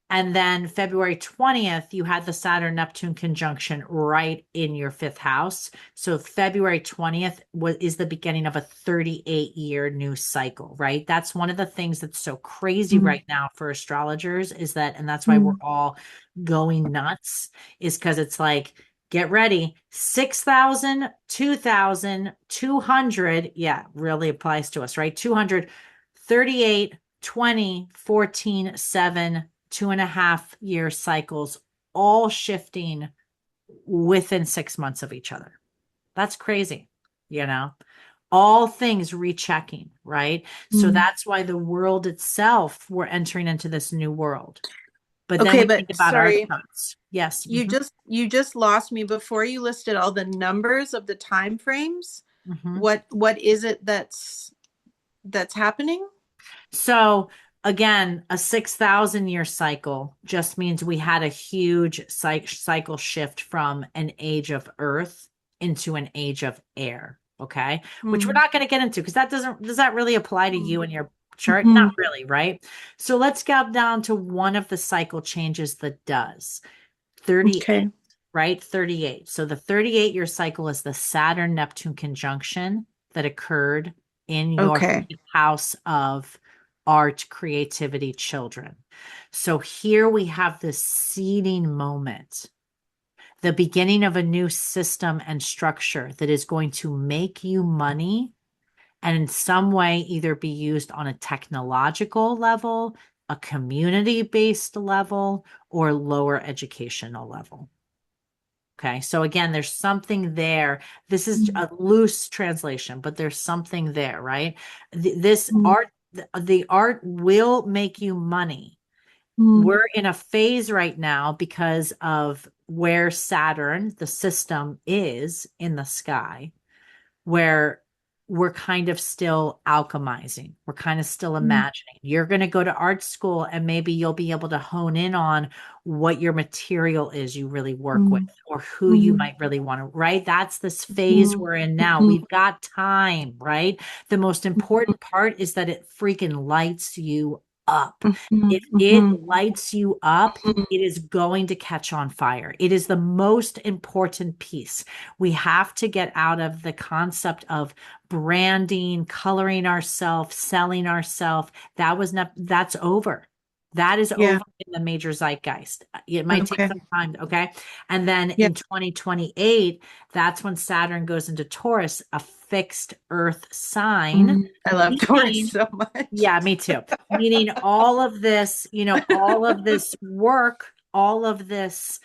[SPEAKER 1] And then February 20th, you had the Saturn Neptune conjunction right in your fifth house. So February 20th is the beginning of a 38-year new cycle, right? That's one of the things that's so crazy
[SPEAKER 2] Mm.
[SPEAKER 1] right now for astrologers is that, and that's why we're
[SPEAKER 2] Mm.
[SPEAKER 1] all going nuts, is because it's like Get ready. 6,000, 2,000, 200. Yeah, really applies to us, right? 200, 38, 20, 14, 7, 2.5 year cycles, all shifting within 6 months of each other. That's crazy, you know? All things rechecking, right? So
[SPEAKER 2] Mm.
[SPEAKER 1] that's why the world itself, we're entering into this new world. But then
[SPEAKER 2] Okay,
[SPEAKER 1] we
[SPEAKER 2] but
[SPEAKER 1] think about our
[SPEAKER 2] sorry,
[SPEAKER 1] charts. Yes.
[SPEAKER 2] you just lost me before you listed all the numbers of the time frames.
[SPEAKER 1] Hmm.
[SPEAKER 2] What is it that's happening?
[SPEAKER 1] So again, a 6,000 year cycle just means we had a huge cycle shift from an age of earth into an age of air. Okay. Which we're
[SPEAKER 2] Mm.
[SPEAKER 1] not going to get into because does that really apply to you and your chart? Not
[SPEAKER 2] Mm-hmm.
[SPEAKER 1] really, right? So let's get down to one of the cycle changes that does 38,
[SPEAKER 2] Okay.
[SPEAKER 1] right? 38. So the 38-year cycle is the Saturn Neptune conjunction that occurred in your
[SPEAKER 2] Okay.
[SPEAKER 1] house of art, creativity, children. So here we have this seeding moment, the beginning of a new system and structure that is going to make you money and in some way either be used on a technological level, a community-based level, or lower educational level. Okay, so again, there's something there. This is a loose translation, but there's something there, right? This
[SPEAKER 2] Mm-hmm.
[SPEAKER 1] art, the art will make you money. We're in a phase right now because of where Saturn, the system, is in the sky, where we're kind of still alchemizing. We're kind of still imagining. You're going to go to art school and maybe you'll be able to hone in on what your material is you really work with or who you might really want to, right? That's this phase we're in now. We've got time, right? The most important part is that it freaking lights you up. If it lights you up, it is going to catch on fire. It is the most important piece. We have to get out of the concept of branding, coloring ourselves, selling ourselves. That's over. That is
[SPEAKER 2] Yeah.
[SPEAKER 1] over in the major zeitgeist. It might take
[SPEAKER 2] Okay.
[SPEAKER 1] some time, okay? And then
[SPEAKER 2] Yeah.
[SPEAKER 1] in 2028, that's when Saturn goes into Taurus, a fixed earth sign,
[SPEAKER 2] I love Taurus
[SPEAKER 1] meaning
[SPEAKER 2] so much.
[SPEAKER 1] yeah, me too. Meaning all of this, all of this work, all of this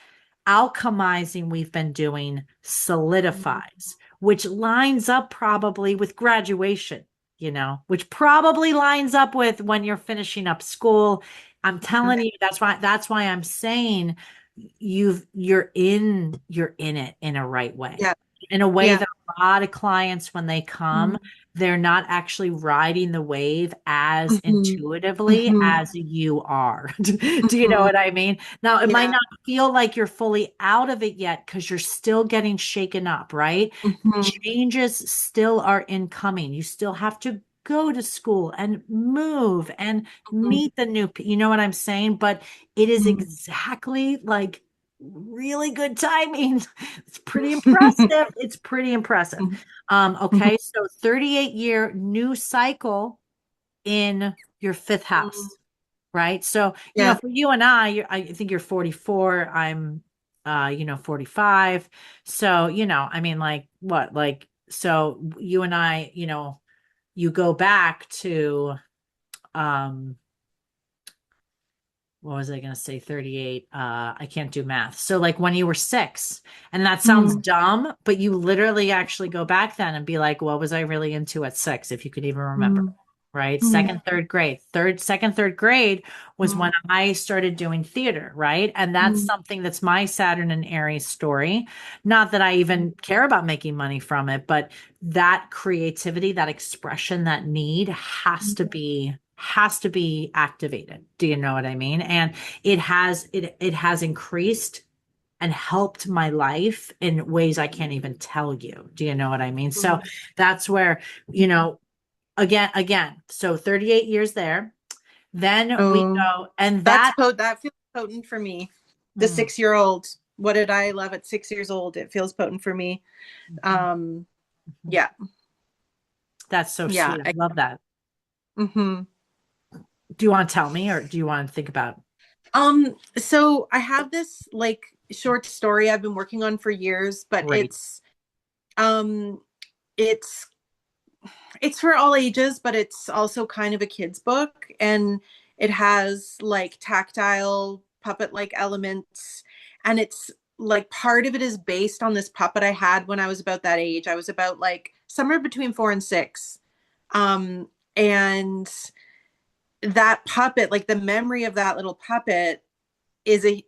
[SPEAKER 1] alchemizing we've been doing solidifies, which lines up probably with graduation, which probably lines up with when you're finishing up school. I'm telling you, that's why I'm saying you're in it in a right way.
[SPEAKER 2] Yeah.
[SPEAKER 1] In a way
[SPEAKER 2] Yeah.
[SPEAKER 1] that a lot of clients, when they come, they're not actually riding the wave as
[SPEAKER 2] Mm-hmm.
[SPEAKER 1] intuitively
[SPEAKER 2] Mm-hmm.
[SPEAKER 1] as you are. Do you know
[SPEAKER 2] Mm-hmm.
[SPEAKER 1] what I mean? Now, it might
[SPEAKER 2] Yeah.
[SPEAKER 1] not feel like you're fully out of it yet because you're still getting shaken up, right?
[SPEAKER 2] Mm-hmm.
[SPEAKER 1] Changes still are incoming. You still have to go to school and move and meet the new, you know what I'm saying? But it is exactly like really good timing. It's pretty impressive. It's pretty impressive. Okay, so 38-year new cycle in your fifth house, right? So,
[SPEAKER 2] Yeah.
[SPEAKER 1] for you and I think you're 44, I'm 45. So, I mean like what? Like so you and I, you go back to um what was I going to say? 38. I can't do math. So like when you were 6, and that sounds dumb, but you literally actually go back then and be like, what was I really into at 6, if you could even remember? Right? Second, third grade. Third grade was when I started doing theater, right? And that's something that's my Saturn and Aries story. Not that I even care about making money from it, but that creativity, that expression, that need has to be activated. Do you know what I mean? And it has increased and helped my life in ways I can't even tell you. Do you know what I mean? So that's where, you know, again, so 38 years there. Then we
[SPEAKER 2] Oh,
[SPEAKER 1] go, and that
[SPEAKER 2] that feels potent for me. The
[SPEAKER 1] mm,
[SPEAKER 2] 6-year-old. What did I love at 6 years old? It feels potent for me.
[SPEAKER 1] mhm,
[SPEAKER 2] Um,
[SPEAKER 1] mhm.
[SPEAKER 2] yeah,
[SPEAKER 1] That's so
[SPEAKER 2] yeah.
[SPEAKER 1] sweet. I love that.
[SPEAKER 2] Mhm.
[SPEAKER 1] Do you want to tell me or do you want to think about?
[SPEAKER 2] So I have this like short story I've been working on for years, but
[SPEAKER 1] Great.
[SPEAKER 2] um it's it's for all ages, but it's also kind of a kid's book, and it has like tactile puppet like elements, and it's like part of it is based on this puppet I had when I was about that age. I was about like somewhere between 4 and 6. And that puppet, like the memory of that little puppet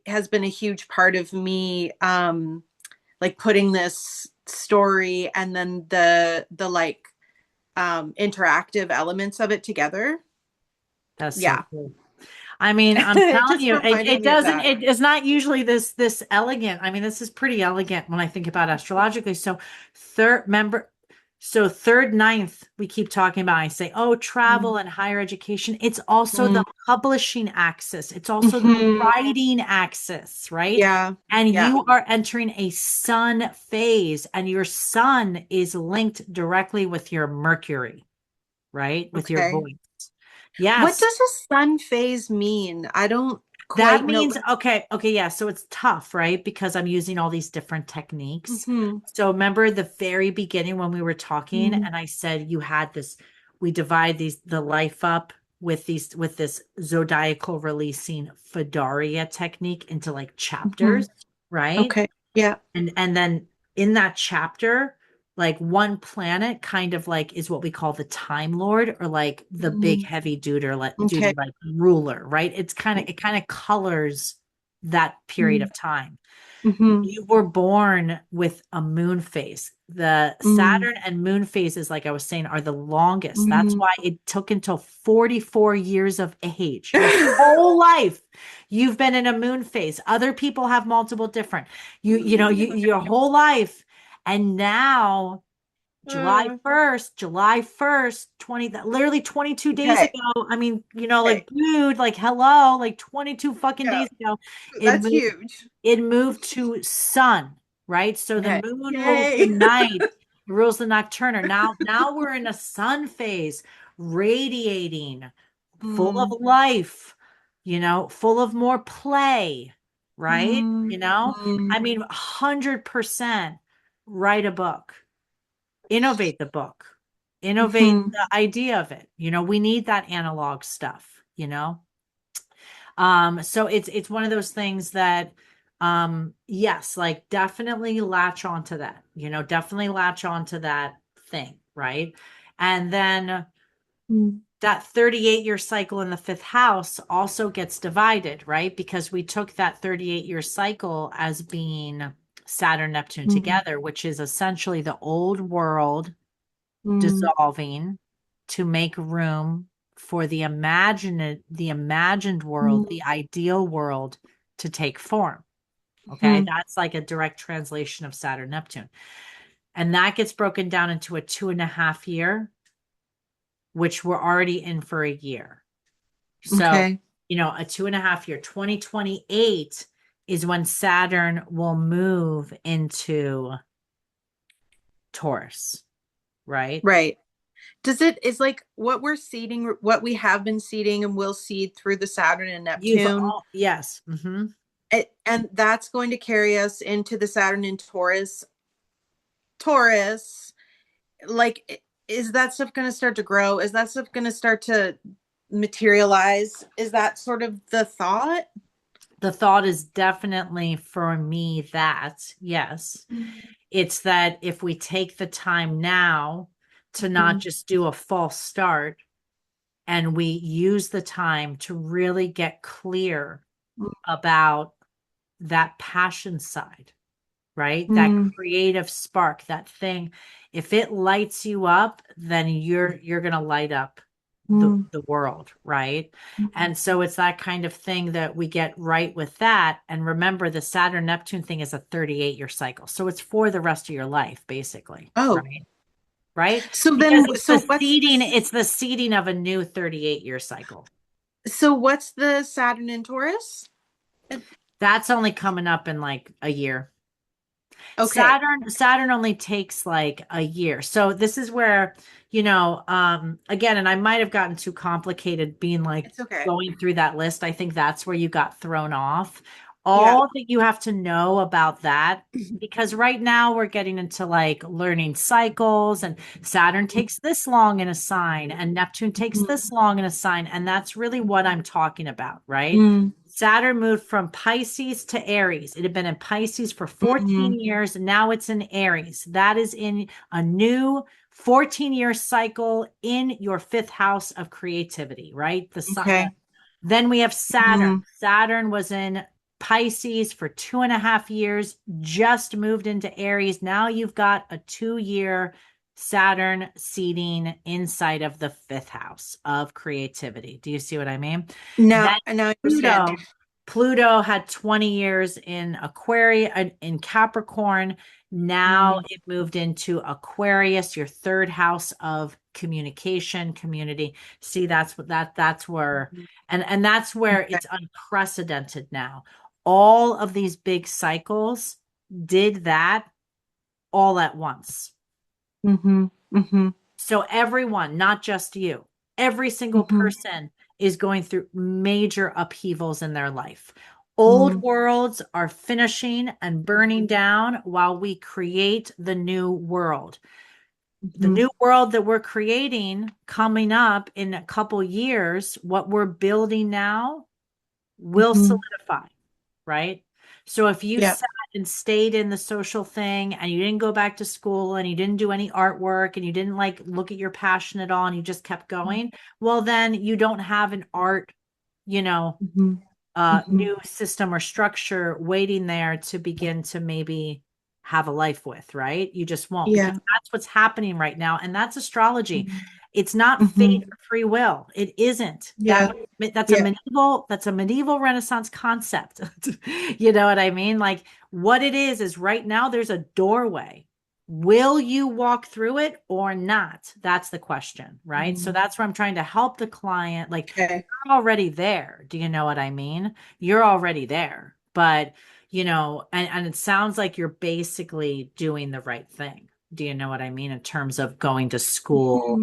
[SPEAKER 2] has been a huge part of me, like putting this story and then the like interactive elements of it together.
[SPEAKER 1] That's so
[SPEAKER 2] Yeah.
[SPEAKER 1] cool. I mean, I'm
[SPEAKER 2] It
[SPEAKER 1] telling
[SPEAKER 2] just
[SPEAKER 1] you,
[SPEAKER 2] reminded
[SPEAKER 1] it
[SPEAKER 2] me of
[SPEAKER 1] doesn't,
[SPEAKER 2] that.
[SPEAKER 1] it is not usually this elegant. I mean, this is pretty elegant when I think about astrologically. So member, so third, ninth, we keep talking about, I say, oh, travel
[SPEAKER 2] Mm.
[SPEAKER 1] and higher education. It's also the
[SPEAKER 2] Mm.
[SPEAKER 1] publishing axis. It's also the
[SPEAKER 2] Mhm.
[SPEAKER 1] writing axis, right?
[SPEAKER 2] Yeah.
[SPEAKER 1] And
[SPEAKER 2] Yeah.
[SPEAKER 1] you are entering a sun phase, and your sun is linked directly with your Mercury, right? With your
[SPEAKER 2] Okay.
[SPEAKER 1] voice.
[SPEAKER 2] What
[SPEAKER 1] Yes.
[SPEAKER 2] does a sun phase mean? I don't
[SPEAKER 1] That
[SPEAKER 2] quite know.
[SPEAKER 1] means, okay, yeah. So it's tough, right? Because I'm using all these different techniques.
[SPEAKER 2] Hmm.
[SPEAKER 1] So remember the very beginning when we were talking,
[SPEAKER 2] Mm.
[SPEAKER 1] and I said you had this, we divide the life up with this zodiacal releasing Fedaria technique into like
[SPEAKER 2] Hmm.
[SPEAKER 1] chapters, right?
[SPEAKER 2] Okay. Yeah.
[SPEAKER 1] And then in that chapter, like one planet kind of like is what we call the Time Lord, or like the big
[SPEAKER 2] Mm.
[SPEAKER 1] heavy duty
[SPEAKER 2] Okay.
[SPEAKER 1] like ruler, right? It kind of colors that period
[SPEAKER 2] Mm.
[SPEAKER 1] of time.
[SPEAKER 2] Hmm.
[SPEAKER 1] You were born with a moon phase. The
[SPEAKER 2] Mm.
[SPEAKER 1] Saturn and moon phases, like I was saying, are the longest. That's
[SPEAKER 2] Mm.
[SPEAKER 1] why it took until 44 years of age. Your whole life, you've been in a moon phase. Other people have multiple different. Your whole life. And now July
[SPEAKER 2] Uh,
[SPEAKER 1] 1st, July 1st, 20, literally 22 days
[SPEAKER 2] okay.
[SPEAKER 1] ago. I mean, like,
[SPEAKER 2] Okay.
[SPEAKER 1] dude, like, hello, like 22 fucking
[SPEAKER 2] Yeah.
[SPEAKER 1] days ago, it
[SPEAKER 2] That's
[SPEAKER 1] moved,
[SPEAKER 2] huge.
[SPEAKER 1] it moved to sun, right? So the
[SPEAKER 2] Okay.
[SPEAKER 1] moon rules the
[SPEAKER 2] Yay.
[SPEAKER 1] night, rules the nocturne. Now we're in a sun phase, radiating, full of
[SPEAKER 2] Mm.
[SPEAKER 1] life, full of more play, right?
[SPEAKER 2] Mm. Mm.
[SPEAKER 1] I mean, 100% write a book, innovate the book, innovate
[SPEAKER 2] Mhm.
[SPEAKER 1] the idea of it. We need that analog stuff. So it's one of those things that, yes, like definitely latch onto that, definitely latch onto that thing, right? And then
[SPEAKER 2] Mm.
[SPEAKER 1] that 38-year cycle in the fifth house also gets divided, right? Because we took that 38-year cycle as being Saturn, Neptune
[SPEAKER 2] Mm.
[SPEAKER 1] together, which is essentially the old world
[SPEAKER 2] Mm.
[SPEAKER 1] dissolving to make room for the imagined world,
[SPEAKER 2] Mm.
[SPEAKER 1] the ideal world to take form. Okay,
[SPEAKER 2] Mhm.
[SPEAKER 1] that's like a direct translation of Saturn Neptune. And that gets broken down into a 2.5 year, which we're already in for a year. So,
[SPEAKER 2] Okay.
[SPEAKER 1] a 2.5 year, 2028 is when Saturn will move into Taurus, right?
[SPEAKER 2] Right. Is like what we're seeding, what we have been seeding and will seed through the Saturn and
[SPEAKER 1] You've
[SPEAKER 2] Neptune.
[SPEAKER 1] all, yes.
[SPEAKER 2] And that's going to carry us into the Saturn and Taurus. Taurus, like, is that stuff going to start to grow? Is that stuff going to start to materialize? Is that sort of the thought?
[SPEAKER 1] The thought is definitely for me that, yes, it's that if we take the time now to not
[SPEAKER 2] Mhm.
[SPEAKER 1] just do a false start, and we use the time to really get clear about that passion side, right? That
[SPEAKER 2] Mhm.
[SPEAKER 1] creative spark, that thing. If it lights you up, then you're going to light up
[SPEAKER 2] Mhm.
[SPEAKER 1] the world, right? And so it's that kind of thing that we get right with that. And remember, the Saturn Neptune thing is a 38-year cycle. So it's for the rest of your life, basically,
[SPEAKER 2] Oh,
[SPEAKER 1] right? Right?
[SPEAKER 2] so
[SPEAKER 1] Because
[SPEAKER 2] then,
[SPEAKER 1] it's the seeding, it's the seeding of a new 38-year cycle.
[SPEAKER 2] what's the Saturn in Taurus?
[SPEAKER 1] That's only coming up in like a year.
[SPEAKER 2] Okay.
[SPEAKER 1] Saturn only takes like a year. So this is where, again, and I might have gotten too complicated being like
[SPEAKER 2] It's okay.
[SPEAKER 1] going through that list. I think that's where you got thrown off.
[SPEAKER 2] Yeah.
[SPEAKER 1] All that you have to know about that, because right now we're getting into like learning cycles, and Saturn takes this long in a sign, and Neptune takes this long in a sign. And that's really what I'm talking about, right?
[SPEAKER 2] Mm-hmm.
[SPEAKER 1] Saturn moved from Pisces to Aries. It had been in Pisces for 14 years, and now it's in Aries. That is in a new 14-year cycle in your fifth house of creativity, right? The sun.
[SPEAKER 2] Okay.
[SPEAKER 1] Then we have Saturn.
[SPEAKER 2] Mm-hmm.
[SPEAKER 1] Saturn was in Pisces for 2.5 years, just moved into Aries. Now you've got a 2-year Saturn seating inside of the fifth house of creativity. Do you see what I mean?
[SPEAKER 2] Now,
[SPEAKER 1] Then
[SPEAKER 2] now I understand.
[SPEAKER 1] Pluto, Pluto had 20 years in Aquarius, in Capricorn. Now
[SPEAKER 2] Mm,
[SPEAKER 1] it moved into Aquarius, your third house of communication, community. See, that's where,
[SPEAKER 2] mhm.
[SPEAKER 1] and that's where
[SPEAKER 2] Okay.
[SPEAKER 1] it's unprecedented now. All of these big cycles did that all at once.
[SPEAKER 2] Mm-hmm. Mm-hmm.
[SPEAKER 1] So everyone, not just you, every single
[SPEAKER 2] Mm-hmm.
[SPEAKER 1] person is going through major upheavals in their life. Old
[SPEAKER 2] Mm-hmm.
[SPEAKER 1] worlds are finishing and burning down while we create the new world. The
[SPEAKER 2] Mm-hmm.
[SPEAKER 1] new world that we're creating coming up in a couple years, what we're building now will
[SPEAKER 2] Mm-hmm.
[SPEAKER 1] solidify, right? So if you
[SPEAKER 2] Yeah.
[SPEAKER 1] sat and stayed in the social thing and you didn't go back to school and you didn't do any artwork and you didn't like look at your passion at all and you just kept going, well, then you don't have an art, you know,
[SPEAKER 2] Mm-hmm. Mm-hmm.
[SPEAKER 1] new system or structure waiting there to begin to maybe have a life with, right? You just won't, because
[SPEAKER 2] Yeah.
[SPEAKER 1] that's what's happening right now. And that's astrology.
[SPEAKER 2] Mm-hmm.
[SPEAKER 1] It's not fate
[SPEAKER 2] Mm-hmm.
[SPEAKER 1] or free will. It isn't.
[SPEAKER 2] Yeah. Yeah.
[SPEAKER 1] That's a medieval Renaissance concept. You know what I mean? Like what it is right now there's a doorway. Will you walk through it or not? That's the question, right? So
[SPEAKER 2] Mm.
[SPEAKER 1] that's where I'm trying to help the client. Like
[SPEAKER 2] Okay.
[SPEAKER 1] already there. Do you know what I mean? You're already there. But, and it sounds like you're basically doing the right thing. Do you know what I mean? In terms of going to school.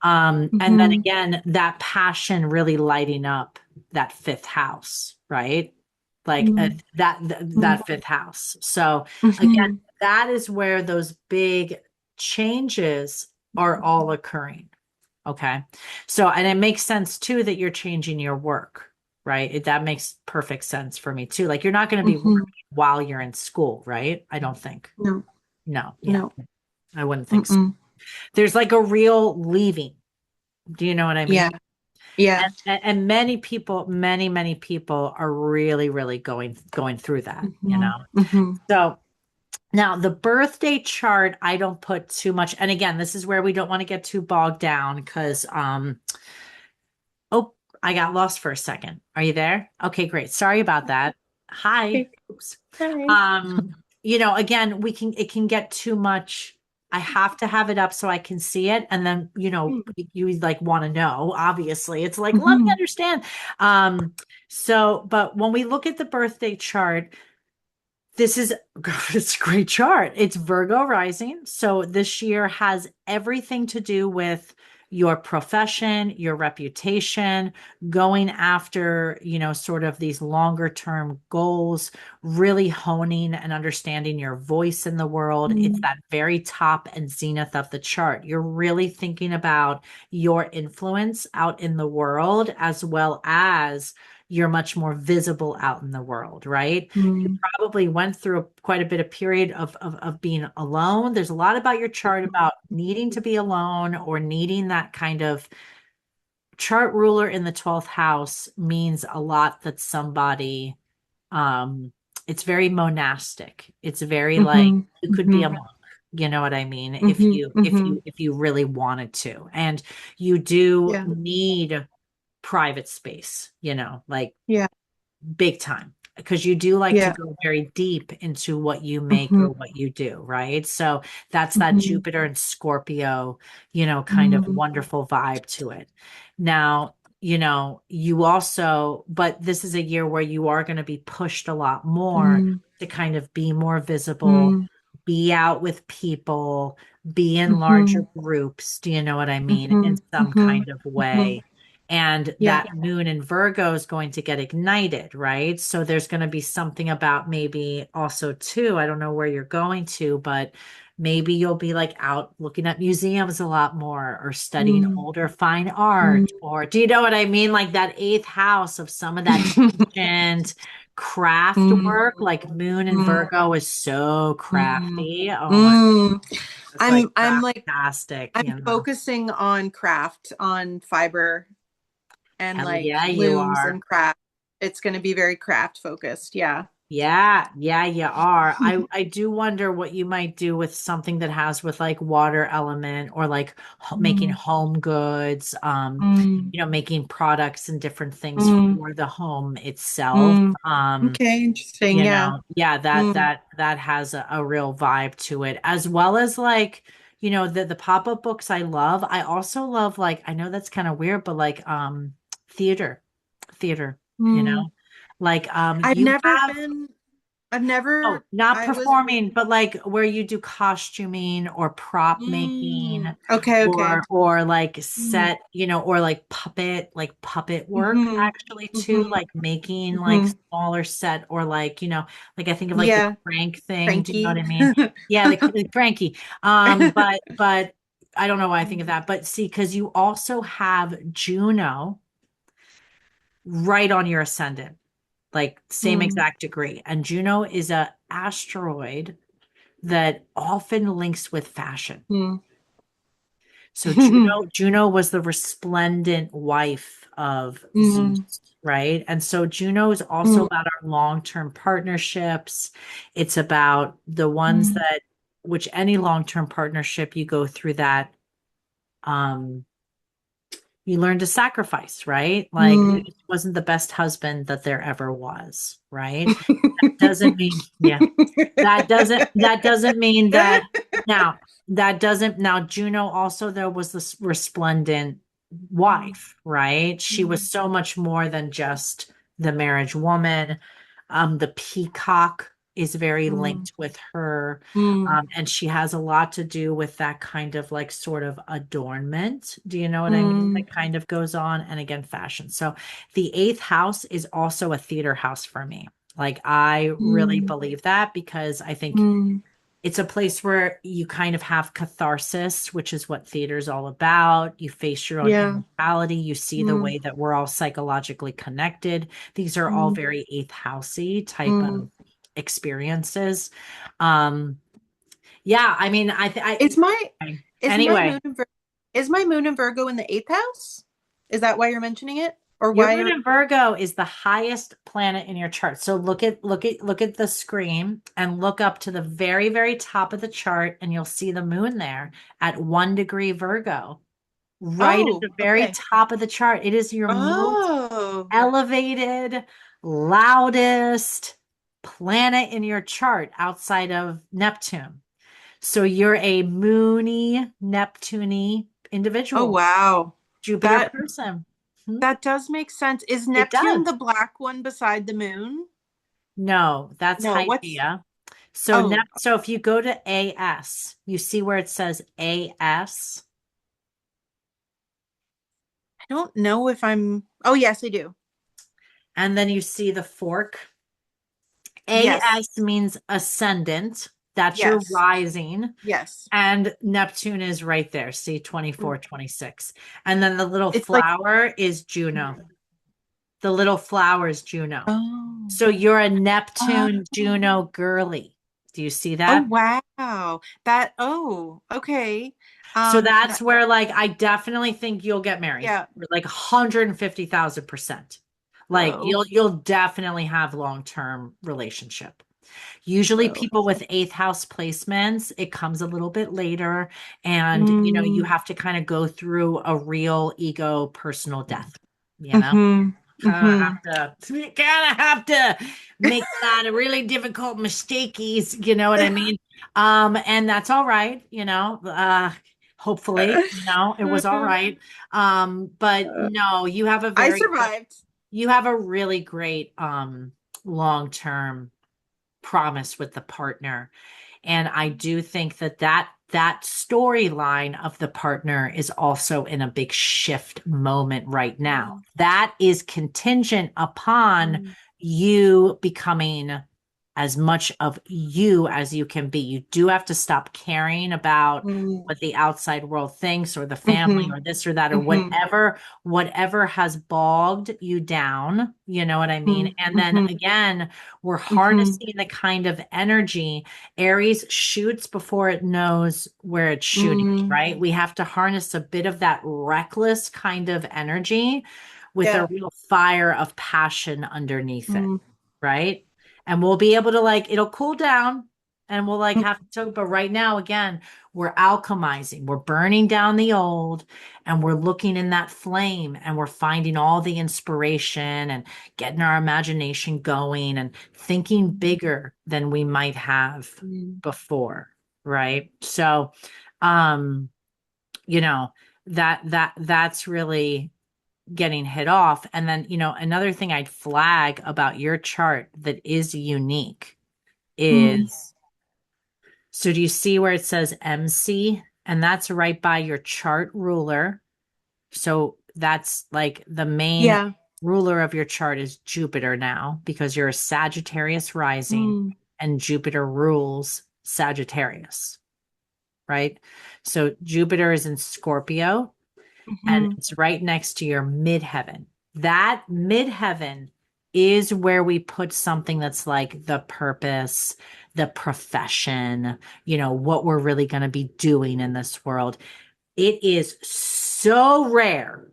[SPEAKER 2] Mm-hmm.
[SPEAKER 1] And then
[SPEAKER 2] Mm-hmm.
[SPEAKER 1] again, that passion really lighting up that fifth house, right? Like that fifth house. So again,
[SPEAKER 2] Mm-hmm.
[SPEAKER 1] that is where those big changes are all occurring. Okay. So, and it makes sense too that you're changing your work, right? That makes perfect sense for me too. Like you're not going to be working
[SPEAKER 2] Mm-hmm.
[SPEAKER 1] while you're in school, right? I don't think.
[SPEAKER 2] No.
[SPEAKER 1] No, yeah,
[SPEAKER 2] No.
[SPEAKER 1] I wouldn't think so.
[SPEAKER 2] Mm-mm.
[SPEAKER 1] There's like a real leaving. Do you know what I mean?
[SPEAKER 2] Yeah. Yeah.
[SPEAKER 1] And many people, many people are really, really going through that.
[SPEAKER 2] Mm-hmm. Mm-hmm.
[SPEAKER 1] So now the birthday chart, I don't put too much. And again, this is where we don't want to get too bogged down because oh, I got lost for a second. Are you there? Okay, great. Sorry about that. Hi.
[SPEAKER 2] Okay.
[SPEAKER 1] Oops.
[SPEAKER 2] Hi.
[SPEAKER 1] Again, it can get too much. I have to have it up so I can see it. And then, you like want to know, obviously. It's like, let me
[SPEAKER 2] Mm-hmm.
[SPEAKER 1] understand. But when we look at the birthday chart, this is it's a great chart. It's Virgo rising. So this year has everything to do with your profession, your reputation, going after, sort of these longer term goals, really honing and understanding your voice in the world. It's
[SPEAKER 2] Mm-hmm.
[SPEAKER 1] that very top and zenith of the chart. You're really thinking about your influence out in the world as well as you're much more visible out in the world, right? Probably went through quite a bit of period of being alone. There's a lot about your chart about needing to be alone or needing that kind of chart ruler in the 12th house means a lot that somebody um it's very monastic. It's very like
[SPEAKER 2] Mm-hmm.
[SPEAKER 1] you could be a
[SPEAKER 2] Mm-hmm.
[SPEAKER 1] monk. You know what I mean? If
[SPEAKER 2] Mm-hmm.
[SPEAKER 1] you if
[SPEAKER 2] Mm-hmm.
[SPEAKER 1] you if you really wanted to. And you do
[SPEAKER 2] Yeah.
[SPEAKER 1] need private space, like
[SPEAKER 2] Yeah.
[SPEAKER 1] big time because you do like to
[SPEAKER 2] Yeah.
[SPEAKER 1] go very deep into what you make or
[SPEAKER 2] Mm-hmm.
[SPEAKER 1] what you do, right? So that's that
[SPEAKER 2] Mm-hmm.
[SPEAKER 1] Jupiter and Scorpio, kind of
[SPEAKER 2] Mm-hmm.
[SPEAKER 1] wonderful vibe to it. Now, you also, but this is a year where you are going to be pushed a lot more to kind of be more visible,
[SPEAKER 2] Mm-hmm.
[SPEAKER 1] be out with people, be in
[SPEAKER 2] Mm-hmm.
[SPEAKER 1] larger groups. Do you know what I mean? In
[SPEAKER 2] Mm-hmm.
[SPEAKER 1] some
[SPEAKER 2] Mm-hmm.
[SPEAKER 1] kind of
[SPEAKER 2] Mm-hmm.
[SPEAKER 1] way and
[SPEAKER 2] Yeah.
[SPEAKER 1] that moon in Virgo is going to get ignited, right? So there's going to be something about maybe also too, I don't know where you're going to, but maybe you'll be like out looking at museums a lot more or studying
[SPEAKER 2] Mm,
[SPEAKER 1] older fine art,
[SPEAKER 2] mm,
[SPEAKER 1] or do you know what I mean? Like that eighth house of some of that ancient craft
[SPEAKER 2] mm,
[SPEAKER 1] work, like moon in
[SPEAKER 2] mm,
[SPEAKER 1] Virgo is so
[SPEAKER 2] mm,
[SPEAKER 1] crafty. Oh my,
[SPEAKER 2] mm.
[SPEAKER 1] it's like
[SPEAKER 2] I'm like
[SPEAKER 1] craftastic,
[SPEAKER 2] I'm
[SPEAKER 1] you know.
[SPEAKER 2] focusing on craft, on fiber and
[SPEAKER 1] Hell
[SPEAKER 2] like
[SPEAKER 1] yeah, you
[SPEAKER 2] looms
[SPEAKER 1] are.
[SPEAKER 2] and craft. It's going to be very craft focused. Yeah.
[SPEAKER 1] Yeah, yeah, you are. I do wonder what you might do with something that has with like water element or like making
[SPEAKER 2] Mm,
[SPEAKER 1] home goods,
[SPEAKER 2] mm,
[SPEAKER 1] making products and different things
[SPEAKER 2] mm,
[SPEAKER 1] for the home itself.
[SPEAKER 2] mm. Okay, interesting. Yeah.
[SPEAKER 1] Yeah, that
[SPEAKER 2] Mm,
[SPEAKER 1] that has a real vibe to it, as well as like, the pop-up books I love. I also love like, I know that's kind of weird, but like theater, theater, you
[SPEAKER 2] mm.
[SPEAKER 1] know, like
[SPEAKER 2] I've
[SPEAKER 1] you
[SPEAKER 2] never
[SPEAKER 1] have.
[SPEAKER 2] been, I've
[SPEAKER 1] Oh,
[SPEAKER 2] never,
[SPEAKER 1] not
[SPEAKER 2] I was,
[SPEAKER 1] performing, but like where you do costuming or prop making
[SPEAKER 2] okay, okay.
[SPEAKER 1] or like
[SPEAKER 2] Mm,
[SPEAKER 1] set, or like puppet work
[SPEAKER 2] mm-hmm,
[SPEAKER 1] actually too,
[SPEAKER 2] mm-hmm,
[SPEAKER 1] like making like
[SPEAKER 2] mm-hmm.
[SPEAKER 1] smaller set or like, like I think of like the
[SPEAKER 2] Yeah.
[SPEAKER 1] crank thing. Do you know what
[SPEAKER 2] Frankie.
[SPEAKER 1] I mean? Yeah, the Frankie. But I don't know why I think of that. But see, because you also have Juno right on your ascendant, like same
[SPEAKER 2] Mm,
[SPEAKER 1] exact degree. And Juno is a asteroid that often links with fashion.
[SPEAKER 2] mm.
[SPEAKER 1] So Juno was the resplendent wife of Zeus,
[SPEAKER 2] Mm,
[SPEAKER 1] right? And so Juno is also
[SPEAKER 2] mm,
[SPEAKER 1] about our long-term partnerships. It's about the ones
[SPEAKER 2] mm,
[SPEAKER 1] that, which any long-term partnership you go through that, um you learn to sacrifice, right? Like
[SPEAKER 2] mm.
[SPEAKER 1] Zeus wasn't the best husband that there ever was, right? Doesn't mean, yeah. That doesn't mean that now that doesn't now Juno also there was this resplendent wife, right? She was so much more than just the marriage woman. The peacock is very
[SPEAKER 2] Mm,
[SPEAKER 1] linked with her.
[SPEAKER 2] mm,
[SPEAKER 1] And she has a lot to do with that kind of like sort of adornment. Do you know what I mean?
[SPEAKER 2] mm,
[SPEAKER 1] That kind of goes on. And again, fashion. So the eighth house is also a theater house for me. Like I really
[SPEAKER 2] mm,
[SPEAKER 1] believe that because I think
[SPEAKER 2] mm.
[SPEAKER 1] it's a place where you kind of have catharsis, which is what theater is all about. You face your own
[SPEAKER 2] Yeah.
[SPEAKER 1] immortality. You see the
[SPEAKER 2] Mm,
[SPEAKER 1] way that we're all psychologically connected. These are all
[SPEAKER 2] mm,
[SPEAKER 1] very eighth housey type of
[SPEAKER 2] mm.
[SPEAKER 1] experiences. Um, yeah, I mean,
[SPEAKER 2] Is my is my
[SPEAKER 1] anyway,
[SPEAKER 2] moon in is my moon in Virgo in the eighth house? Is that why you're mentioning it? Or
[SPEAKER 1] your
[SPEAKER 2] why
[SPEAKER 1] moon
[SPEAKER 2] are
[SPEAKER 1] in Virgo is the highest planet in your chart. So look at the screen and look up to the very, very top of the chart, and you'll see the moon there at 1 degree Virgo, right at
[SPEAKER 2] oh,
[SPEAKER 1] the very
[SPEAKER 2] okay.
[SPEAKER 1] top of the chart. It is your most
[SPEAKER 2] Oh.
[SPEAKER 1] elevated, loudest planet in your chart outside of Neptune. So you're a moony, Neptune
[SPEAKER 2] Oh
[SPEAKER 1] individual,
[SPEAKER 2] wow.
[SPEAKER 1] Jupiter
[SPEAKER 2] That
[SPEAKER 1] person. Hmm?
[SPEAKER 2] that does make sense. Is
[SPEAKER 1] It
[SPEAKER 2] Neptune the
[SPEAKER 1] does.
[SPEAKER 2] black one beside the moon?
[SPEAKER 1] No, that's
[SPEAKER 2] No, what's
[SPEAKER 1] Hygeia. So
[SPEAKER 2] oh,
[SPEAKER 1] so if you go to AS, you see where it says AS,
[SPEAKER 2] I don't know if I'm oh yes, I do.
[SPEAKER 1] and then you see the fork.
[SPEAKER 2] Yes.
[SPEAKER 1] AS means ascendant. That's your
[SPEAKER 2] Yes.
[SPEAKER 1] rising.
[SPEAKER 2] Yes.
[SPEAKER 1] And Neptune is right there. See 24, 26. And then the little
[SPEAKER 2] It's like
[SPEAKER 1] flower is Juno. The little flower is Juno.
[SPEAKER 2] oh.
[SPEAKER 1] So you're a
[SPEAKER 2] Oh,
[SPEAKER 1] Neptune Juno girly. Do you see
[SPEAKER 2] oh
[SPEAKER 1] that?
[SPEAKER 2] wow. That oh, okay.
[SPEAKER 1] So that's
[SPEAKER 2] That
[SPEAKER 1] where like I definitely think you'll get married.
[SPEAKER 2] yeah.
[SPEAKER 1] Like 150,000%. Like
[SPEAKER 2] Whoa.
[SPEAKER 1] you'll definitely have long-term relationship. Usually
[SPEAKER 2] Whoa.
[SPEAKER 1] people with eighth house placements, it comes a little bit later and you
[SPEAKER 2] Mm,
[SPEAKER 1] have to kind of go through a real ego personal death, you know?
[SPEAKER 2] mm-hmm. Mm-hmm.
[SPEAKER 1] Kind of have to make a lot of really difficult mistakes, you know what I mean? And that's all right, hopefully, it was all right. But no,
[SPEAKER 2] I survived.
[SPEAKER 1] you have a really great long-term promise with the partner. And I do think that that that storyline of the partner is also in a big shift moment right now.
[SPEAKER 2] Mm,
[SPEAKER 1] That is contingent upon
[SPEAKER 2] mm,
[SPEAKER 1] you becoming as much of you as you can be. You do have to stop caring about
[SPEAKER 2] mm,
[SPEAKER 1] what the outside world thinks or the family
[SPEAKER 2] mhm,
[SPEAKER 1] or this or that or
[SPEAKER 2] mhm,
[SPEAKER 1] whatever has bogged you down, you know what I mean?
[SPEAKER 2] mhm,
[SPEAKER 1] And then
[SPEAKER 2] mhm,
[SPEAKER 1] again, we're
[SPEAKER 2] mhm,
[SPEAKER 1] harnessing the kind of energy. Aries shoots before it knows where it's shooting,
[SPEAKER 2] mm.
[SPEAKER 1] right? We have to harness a bit of that reckless kind of energy with a
[SPEAKER 2] Yeah.
[SPEAKER 1] real fire of passion underneath it,
[SPEAKER 2] Mm,
[SPEAKER 1] right? And we'll be able to like, it'll cool down and we'll like
[SPEAKER 2] mm,
[SPEAKER 1] have to, but right now, again, we're alchemizing, we're burning down the old and we're looking in that flame and we're finding all the inspiration and getting our imagination going and thinking bigger than we might have
[SPEAKER 2] mm,
[SPEAKER 1] before, right? So, um, you know, that's really getting hit off. And then, another thing I'd flag about your chart that is unique
[SPEAKER 2] mm.
[SPEAKER 1] is, so do you see where it says MC? And that's right by your chart ruler. So that's like the main
[SPEAKER 2] Yeah.
[SPEAKER 1] ruler of your chart is Jupiter now because you're a Sagittarius rising
[SPEAKER 2] Mm,
[SPEAKER 1] and Jupiter rules Sagittarius, right? So Jupiter is in Scorpio and
[SPEAKER 2] mhm,
[SPEAKER 1] it's right next to your midheaven. That midheaven is where we put something that's like the purpose, the profession, what we're really going to be doing in this world. It is so rare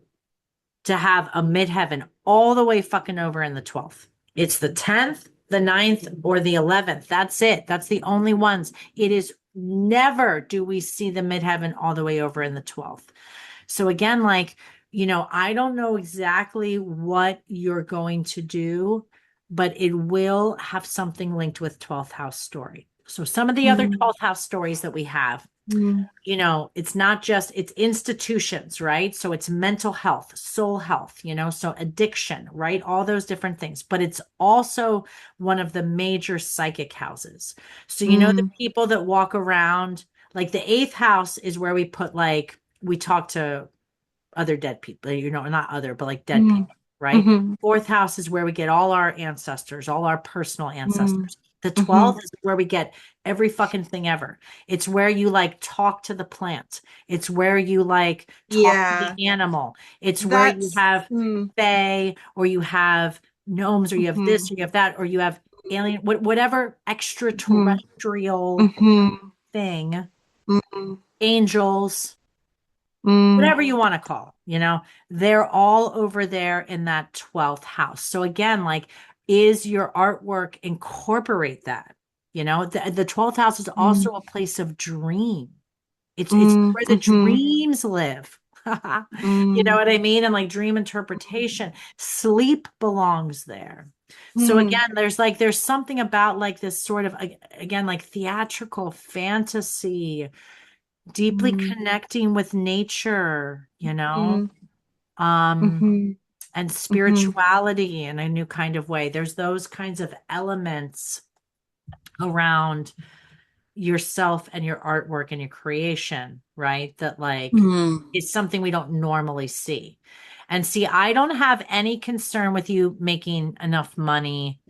[SPEAKER 1] to have a midheaven all the way fucking over in the 12th. It's the 10th, the ninth, or the 11th. That's it. That's the only ones. It is never do we see the midheaven all the way over in the 12th. So again, like, I don't know exactly what you're going to do, but it will have something linked with 12th house story. So some of the other
[SPEAKER 2] mm,
[SPEAKER 1] 12th house stories that we have,
[SPEAKER 2] mm,
[SPEAKER 1] it's not just it's institutions, right? So it's mental health, soul health, so addiction, right? All those different things. But it's also one of the major psychic houses. So the
[SPEAKER 2] mm,
[SPEAKER 1] people that walk around, like the eighth house is where we put like we talk to other dead people, not other, but like dead
[SPEAKER 2] mm,
[SPEAKER 1] people, right?
[SPEAKER 2] mhm,
[SPEAKER 1] Fourth house is where we get all our ancestors, all our personal
[SPEAKER 2] mm,
[SPEAKER 1] ancestors. The
[SPEAKER 2] mhm.
[SPEAKER 1] 12th is where we get every fucking thing ever. It's where you like talk to the plant. It's where you like talk to
[SPEAKER 2] Yeah.
[SPEAKER 1] the animal. It's where you
[SPEAKER 2] That's
[SPEAKER 1] have fae or you have gnomes or you have this
[SPEAKER 2] mhm,
[SPEAKER 1] or you have that or you have alien, whatever
[SPEAKER 2] mhm,
[SPEAKER 1] extraterrestrial
[SPEAKER 2] mhm,
[SPEAKER 1] thing,
[SPEAKER 2] mhm,
[SPEAKER 1] angels,
[SPEAKER 2] mm,
[SPEAKER 1] whatever you want to call, they're all over there in that 12th house. So again, like, is your artwork incorporate that? The 12th house is
[SPEAKER 2] mm,
[SPEAKER 1] also a place of dream. It's
[SPEAKER 2] mm,
[SPEAKER 1] where the
[SPEAKER 2] mhm,
[SPEAKER 1] dreams live. You know
[SPEAKER 2] mm,
[SPEAKER 1] what I mean? And like dream interpretation, sleep belongs there. So
[SPEAKER 2] mm,
[SPEAKER 1] again, there's something about like this sort of again like theatrical fantasy deeply
[SPEAKER 2] mm,
[SPEAKER 1] connecting with nature,
[SPEAKER 2] mm,
[SPEAKER 1] um,
[SPEAKER 2] mhm,
[SPEAKER 1] and
[SPEAKER 2] mhm,
[SPEAKER 1] spirituality in a new kind of way. There's those kinds of elements around yourself and your artwork and your creation, right? That like
[SPEAKER 2] mm.
[SPEAKER 1] is something we don't normally see. And see, I don't have any concern with you making enough money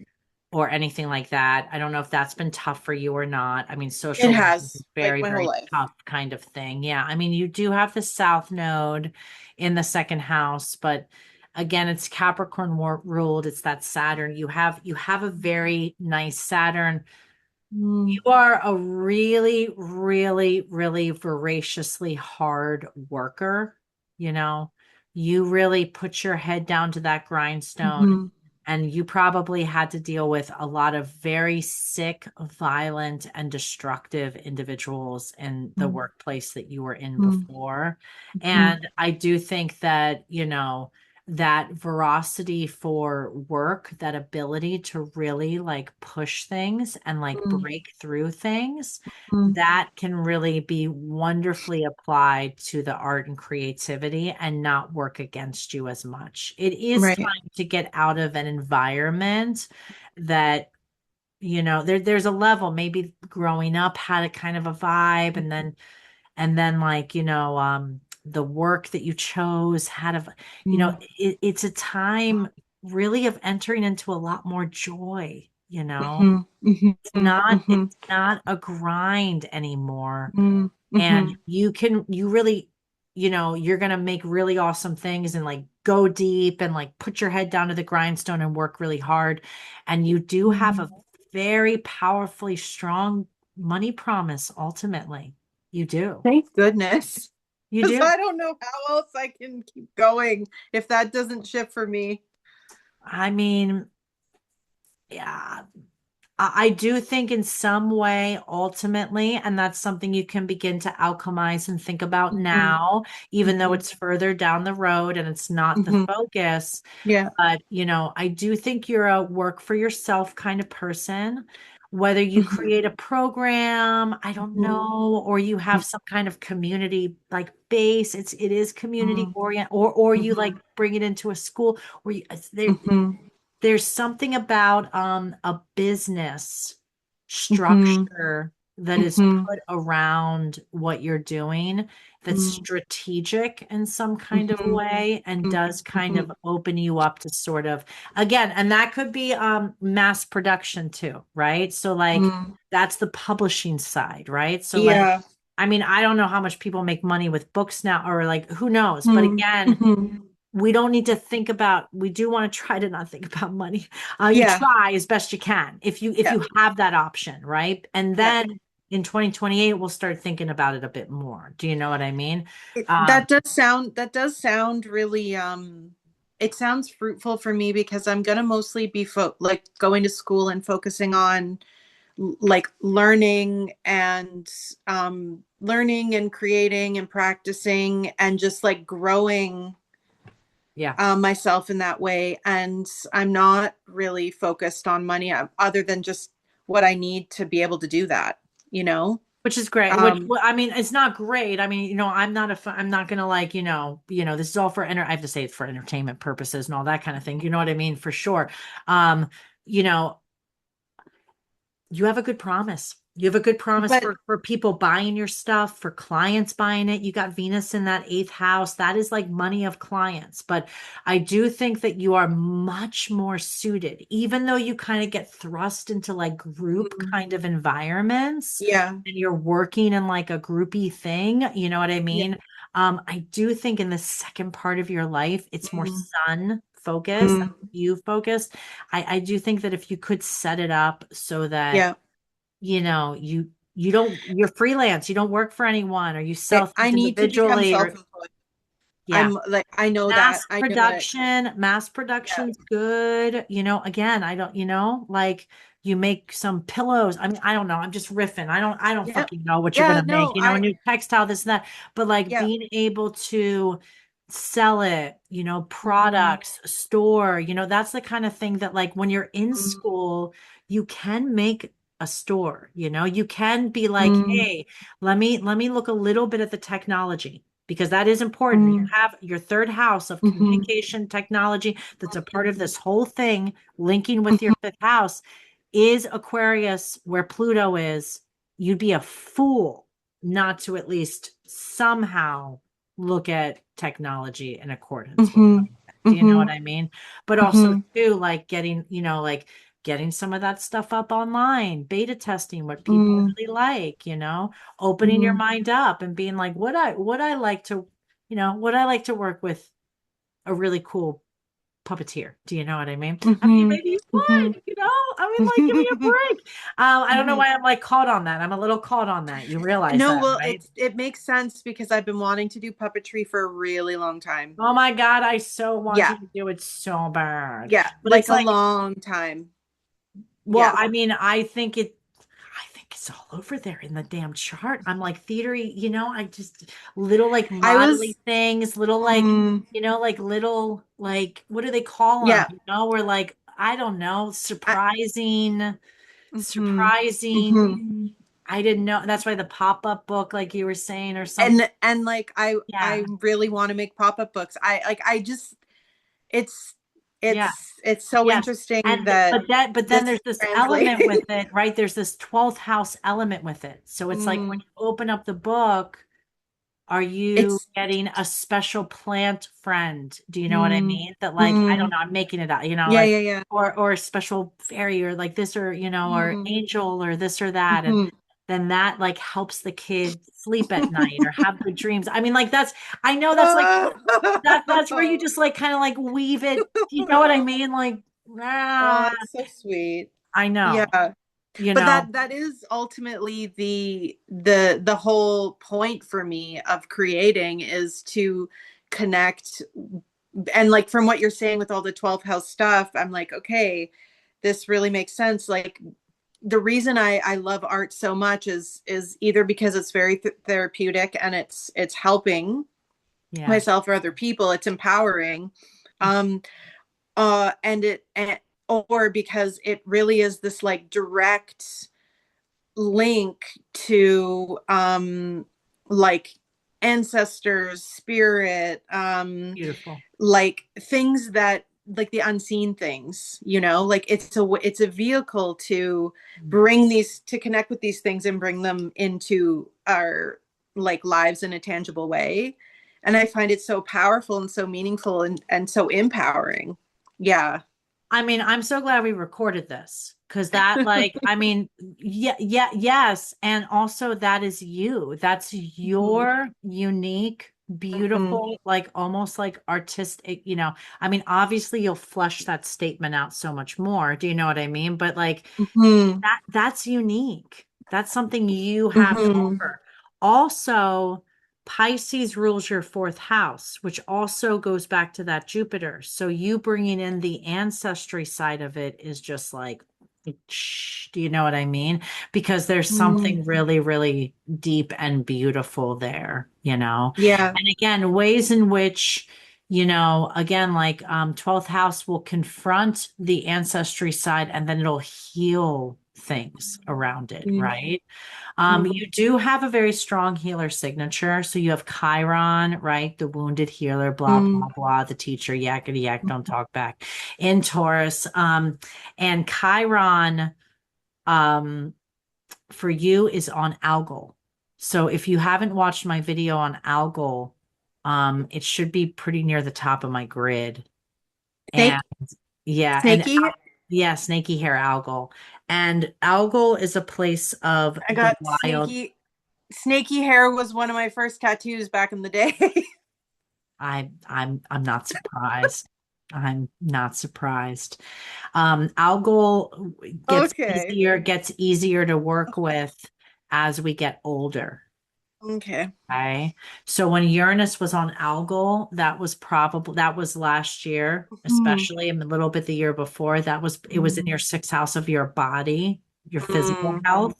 [SPEAKER 1] or anything like that. I don't know if that's been tough for you or not. I mean,
[SPEAKER 2] It
[SPEAKER 1] social work is a
[SPEAKER 2] has, like,
[SPEAKER 1] very,
[SPEAKER 2] my whole
[SPEAKER 1] very
[SPEAKER 2] life.
[SPEAKER 1] tough kind of thing. Yeah. I mean, you do have the South Node in the second house, but again, it's Capricorn ruled. It's that Saturn. You have a very nice Saturn.
[SPEAKER 2] Mm,
[SPEAKER 1] You are a really, really, really voraciously hard worker. You know, you really put your head down to that grindstone,
[SPEAKER 2] mhm,
[SPEAKER 1] and you probably had to deal with a lot of very sick, violent, and destructive individuals in the
[SPEAKER 2] mm,
[SPEAKER 1] workplace that you were in
[SPEAKER 2] mm,
[SPEAKER 1] before.
[SPEAKER 2] mhm,
[SPEAKER 1] And I do think that, that veracity for work, that ability to really like push things and like
[SPEAKER 2] mm,
[SPEAKER 1] break through things,
[SPEAKER 2] mm.
[SPEAKER 1] that can really be wonderfully applied to the art and creativity and not work against you as much. It is
[SPEAKER 2] Right.
[SPEAKER 1] time to get out of an environment that there's a level. Maybe growing up had a kind of a vibe, and then like, the work that you chose had a,
[SPEAKER 2] Mhm.
[SPEAKER 1] it's a time really of entering into a lot more joy,
[SPEAKER 2] Mhm. Mhm.
[SPEAKER 1] it's
[SPEAKER 2] Mhm.
[SPEAKER 1] not a grind anymore.
[SPEAKER 2] Mhm.
[SPEAKER 1] And
[SPEAKER 2] Mhm.
[SPEAKER 1] you really, you're going to make really awesome things and like go deep and like put your head down to the grindstone and work really hard. And you do have a very powerfully strong money promise ultimately. You do.
[SPEAKER 2] Thank goodness.
[SPEAKER 1] You
[SPEAKER 2] Because
[SPEAKER 1] do.
[SPEAKER 2] I don't know how else I can keep going if that doesn't shift for me.
[SPEAKER 1] I mean, yeah, I do think in some way, ultimately, and that's something you can begin to alchemize and think about
[SPEAKER 2] Mhm.
[SPEAKER 1] now, even though
[SPEAKER 2] Mhm.
[SPEAKER 1] it's further down the road and it's not the
[SPEAKER 2] Mhm.
[SPEAKER 1] focus.
[SPEAKER 2] Yeah.
[SPEAKER 1] But, I do think you're a work for yourself kind of person. Whether you
[SPEAKER 2] Mhm.
[SPEAKER 1] create a program, I don't
[SPEAKER 2] Mhm.
[SPEAKER 1] know, or you have some kind of community like base, it is community
[SPEAKER 2] Mhm.
[SPEAKER 1] orient, or you like
[SPEAKER 2] Mhm.
[SPEAKER 1] bring it into a school, or
[SPEAKER 2] Mhm.
[SPEAKER 1] there's something about a business
[SPEAKER 2] Mhm.
[SPEAKER 1] structure that is
[SPEAKER 2] Mhm.
[SPEAKER 1] put around what you're doing that's
[SPEAKER 2] Mhm.
[SPEAKER 1] strategic in some kind of
[SPEAKER 2] Mhm.
[SPEAKER 1] way and does kind
[SPEAKER 2] Mhm.
[SPEAKER 1] of open you up to sort of, again, and that could be mass production too, right? So like
[SPEAKER 2] Mhm.
[SPEAKER 1] that's the publishing side, right? So like,
[SPEAKER 2] Yeah.
[SPEAKER 1] I mean, I don't know how much people make money with books now, or like who knows, but
[SPEAKER 2] Mhm.
[SPEAKER 1] again,
[SPEAKER 2] Mhm.
[SPEAKER 1] we don't need to think about, we do want to try to not think about money. You
[SPEAKER 2] Yeah.
[SPEAKER 1] try as best you can if
[SPEAKER 2] Yeah.
[SPEAKER 1] you have that option, right? And
[SPEAKER 2] Yeah.
[SPEAKER 1] then in 2028 we'll start thinking about it a bit more. Do you know what I mean?
[SPEAKER 2] That
[SPEAKER 1] um
[SPEAKER 2] does sound really it sounds fruitful for me because I'm gonna mostly be like going to school and focusing on like learning and creating and practicing and just like growing
[SPEAKER 1] yeah,
[SPEAKER 2] myself in that way. And I'm not really focused on money other than just what I need to be able to do that, you know?
[SPEAKER 1] which is great, which,
[SPEAKER 2] Um,
[SPEAKER 1] well, I mean, it's not great. I mean, I'm not gonna like, this is all for I have to say it's for entertainment purposes and all that kind of thing, you know what I mean, for sure. um you know You have a good promise. You have a good promise
[SPEAKER 2] but
[SPEAKER 1] for people buying your stuff, for clients buying it. You got Venus in that eighth house. That is like money of clients. But I do think that you are much more suited, even though you kind of get thrust into like group
[SPEAKER 2] mm,
[SPEAKER 1] kind of environments
[SPEAKER 2] yeah,
[SPEAKER 1] and you're working in like a groupy thing. You know what I
[SPEAKER 2] yeah,
[SPEAKER 1] mean? I do think in the second part of your life, it's more
[SPEAKER 2] mm,
[SPEAKER 1] sun focused,
[SPEAKER 2] mm,
[SPEAKER 1] you focused. I do think that if you could set it up so that
[SPEAKER 2] yeah.
[SPEAKER 1] you're freelance, you don't work for anyone, or you sell
[SPEAKER 2] I
[SPEAKER 1] things
[SPEAKER 2] need to become
[SPEAKER 1] individually, or
[SPEAKER 2] self-employed.
[SPEAKER 1] yeah.
[SPEAKER 2] I'm like, I know that. I know it.
[SPEAKER 1] Mass
[SPEAKER 2] Yeah,
[SPEAKER 1] production's good. Again, I don't, like you make some pillows. I mean, I don't know. I'm just riffing. I don't
[SPEAKER 2] yeah,
[SPEAKER 1] fucking know what you're
[SPEAKER 2] yeah.
[SPEAKER 1] gonna make,
[SPEAKER 2] No,
[SPEAKER 1] a new textile, this and that. But like
[SPEAKER 2] yeah.
[SPEAKER 1] being able to sell it,
[SPEAKER 2] Mm,
[SPEAKER 1] products, store, that's the kind of thing that like when you're in
[SPEAKER 2] mm,
[SPEAKER 1] school, you can make a store, you can be like,
[SPEAKER 2] mm,
[SPEAKER 1] hey, let me look a little bit at the technology because that is important. You
[SPEAKER 2] mm,
[SPEAKER 1] have your third house of
[SPEAKER 2] mhm,
[SPEAKER 1] communication technology that's a part of this whole thing, linking with your
[SPEAKER 2] mhm,
[SPEAKER 1] fifth house is Aquarius, where Pluto is. You'd be a fool not to at least somehow look at technology in accordance with
[SPEAKER 2] mhm,
[SPEAKER 1] some of it. Do you know what
[SPEAKER 2] mhm,
[SPEAKER 1] I mean? But also
[SPEAKER 2] mhm,
[SPEAKER 1] too, like getting some of that stuff up online, beta testing what people
[SPEAKER 2] mm,
[SPEAKER 1] really like, opening your
[SPEAKER 2] mhm.
[SPEAKER 1] mind up and being like, would I like to work with a really cool puppeteer? Do you know what I mean? I mean,
[SPEAKER 2] Mhm.
[SPEAKER 1] maybe you
[SPEAKER 2] Mhm.
[SPEAKER 1] would, I mean, like, give me a break. I don't know
[SPEAKER 2] Mhm.
[SPEAKER 1] why I'm like caught on that. I'm a little caught on that. You realize
[SPEAKER 2] No,
[SPEAKER 1] that,
[SPEAKER 2] well,
[SPEAKER 1] right?
[SPEAKER 2] it makes sense because I've been wanting to do puppetry for a really long time.
[SPEAKER 1] Oh my God, I so want
[SPEAKER 2] Yeah.
[SPEAKER 1] you to do it so bad.
[SPEAKER 2] Yeah,
[SPEAKER 1] But it's
[SPEAKER 2] like a
[SPEAKER 1] like,
[SPEAKER 2] long time.
[SPEAKER 1] well,
[SPEAKER 2] Yeah.
[SPEAKER 1] I mean, I think it's all over there in the damn chart. I'm like theatery, I just little like
[SPEAKER 2] I
[SPEAKER 1] modelly
[SPEAKER 2] was
[SPEAKER 1] things, little like,
[SPEAKER 2] mm,
[SPEAKER 1] like little like what do they call them?
[SPEAKER 2] yeah.
[SPEAKER 1] Or like I don't know,
[SPEAKER 2] I mhm.
[SPEAKER 1] surprising.
[SPEAKER 2] Mhm.
[SPEAKER 1] I didn't know. That's why the pop-up book, like you were saying, or something.
[SPEAKER 2] And like I
[SPEAKER 1] Yeah.
[SPEAKER 2] really want to make pop-up books. I like I just it's
[SPEAKER 1] Yeah.
[SPEAKER 2] it's so
[SPEAKER 1] Yes.
[SPEAKER 2] interesting
[SPEAKER 1] And
[SPEAKER 2] that
[SPEAKER 1] but then
[SPEAKER 2] this
[SPEAKER 1] there's this element with
[SPEAKER 2] translates.
[SPEAKER 1] it, right? There's this 12th house element with it. So it's like when
[SPEAKER 2] Mm,
[SPEAKER 1] you open up the book, are you
[SPEAKER 2] it's
[SPEAKER 1] getting a special plant friend? Do you know what I
[SPEAKER 2] mm,
[SPEAKER 1] mean? That like, I don't
[SPEAKER 2] mm,
[SPEAKER 1] know, I'm making it up,
[SPEAKER 2] yeah,
[SPEAKER 1] like
[SPEAKER 2] yeah, yeah.
[SPEAKER 1] or a special fairy or like this or or
[SPEAKER 2] Mm,
[SPEAKER 1] angel or this or that. And
[SPEAKER 2] mhm.
[SPEAKER 1] then that like helps the kid sleep at night or have good dreams. I mean, like I know that's like that's where you
[SPEAKER 2] Oh,
[SPEAKER 1] just like kind of like weave it. You know what I mean? Like, ah,
[SPEAKER 2] that's so sweet.
[SPEAKER 1] I know,
[SPEAKER 2] Yeah.
[SPEAKER 1] you
[SPEAKER 2] But
[SPEAKER 1] know,
[SPEAKER 2] that is ultimately the whole point for me of creating is to connect. And like from what you're saying with all the 12th house stuff, I'm like, okay, this really makes sense. Like the reason I love art so much is either because it's very therapeutic and it's helping
[SPEAKER 1] yeah,
[SPEAKER 2] myself or other people, it's empowering, um and or because it really is this like direct link to like ancestors, spirit,
[SPEAKER 1] beautiful.
[SPEAKER 2] like things that like the unseen things, like it's a vehicle to bring these to connect with these things and bring them into our like lives in a tangible way. And I find it so powerful and so meaningful and so empowering. Yeah.
[SPEAKER 1] I mean, I'm so glad we recorded this because that, like, I mean, yeah, yeah, yes. And also, that is you. That's
[SPEAKER 2] Mhm.
[SPEAKER 1] your unique,
[SPEAKER 2] Mhm.
[SPEAKER 1] beautiful, like almost like artistic, I mean, obviously, you'll flesh that statement out so much more. Do you know what I mean? But like,
[SPEAKER 2] Mhm.
[SPEAKER 1] that's unique. That's something you have to
[SPEAKER 2] Mhm.
[SPEAKER 1] offer. Also, Pisces rules your fourth house, which also goes back to that Jupiter. So you bringing in the ancestry side of it is just like, do you know what I mean? Because there's
[SPEAKER 2] Mhm.
[SPEAKER 1] something really, really deep and beautiful there, you know?
[SPEAKER 2] Yeah.
[SPEAKER 1] And again, ways in which, again, like 12th house will confront the ancestry side and then it'll heal things around it,
[SPEAKER 2] Mhm.
[SPEAKER 1] right?
[SPEAKER 2] Mhm.
[SPEAKER 1] You do have a very strong healer signature. So you have Chiron, right? The wounded healer, blah,
[SPEAKER 2] Mhm.
[SPEAKER 1] blah, blah, the teacher, yakety yak, don't talk back in Taurus. And Chiron, um, for you is on algal. So if you haven't watched my video on algal, it should be pretty near the top of my grid. And
[SPEAKER 2] Snake,
[SPEAKER 1] yeah, and
[SPEAKER 2] snaky.
[SPEAKER 1] yeah, snaky hair algal. And algal is a place of
[SPEAKER 2] I
[SPEAKER 1] the
[SPEAKER 2] got
[SPEAKER 1] wild.
[SPEAKER 2] snaky hair was one of my first tattoos back in the day.
[SPEAKER 1] I'm not surprised. I'm not surprised. Algal
[SPEAKER 2] Okay.
[SPEAKER 1] gets easier to work with as we get older.
[SPEAKER 2] Okay.
[SPEAKER 1] Okay. So when Uranus was on Algol, that was last year,
[SPEAKER 2] Mhm.
[SPEAKER 1] especially and a little bit the year before. It was in your sixth house of your body, your physical
[SPEAKER 2] Mhm.
[SPEAKER 1] health.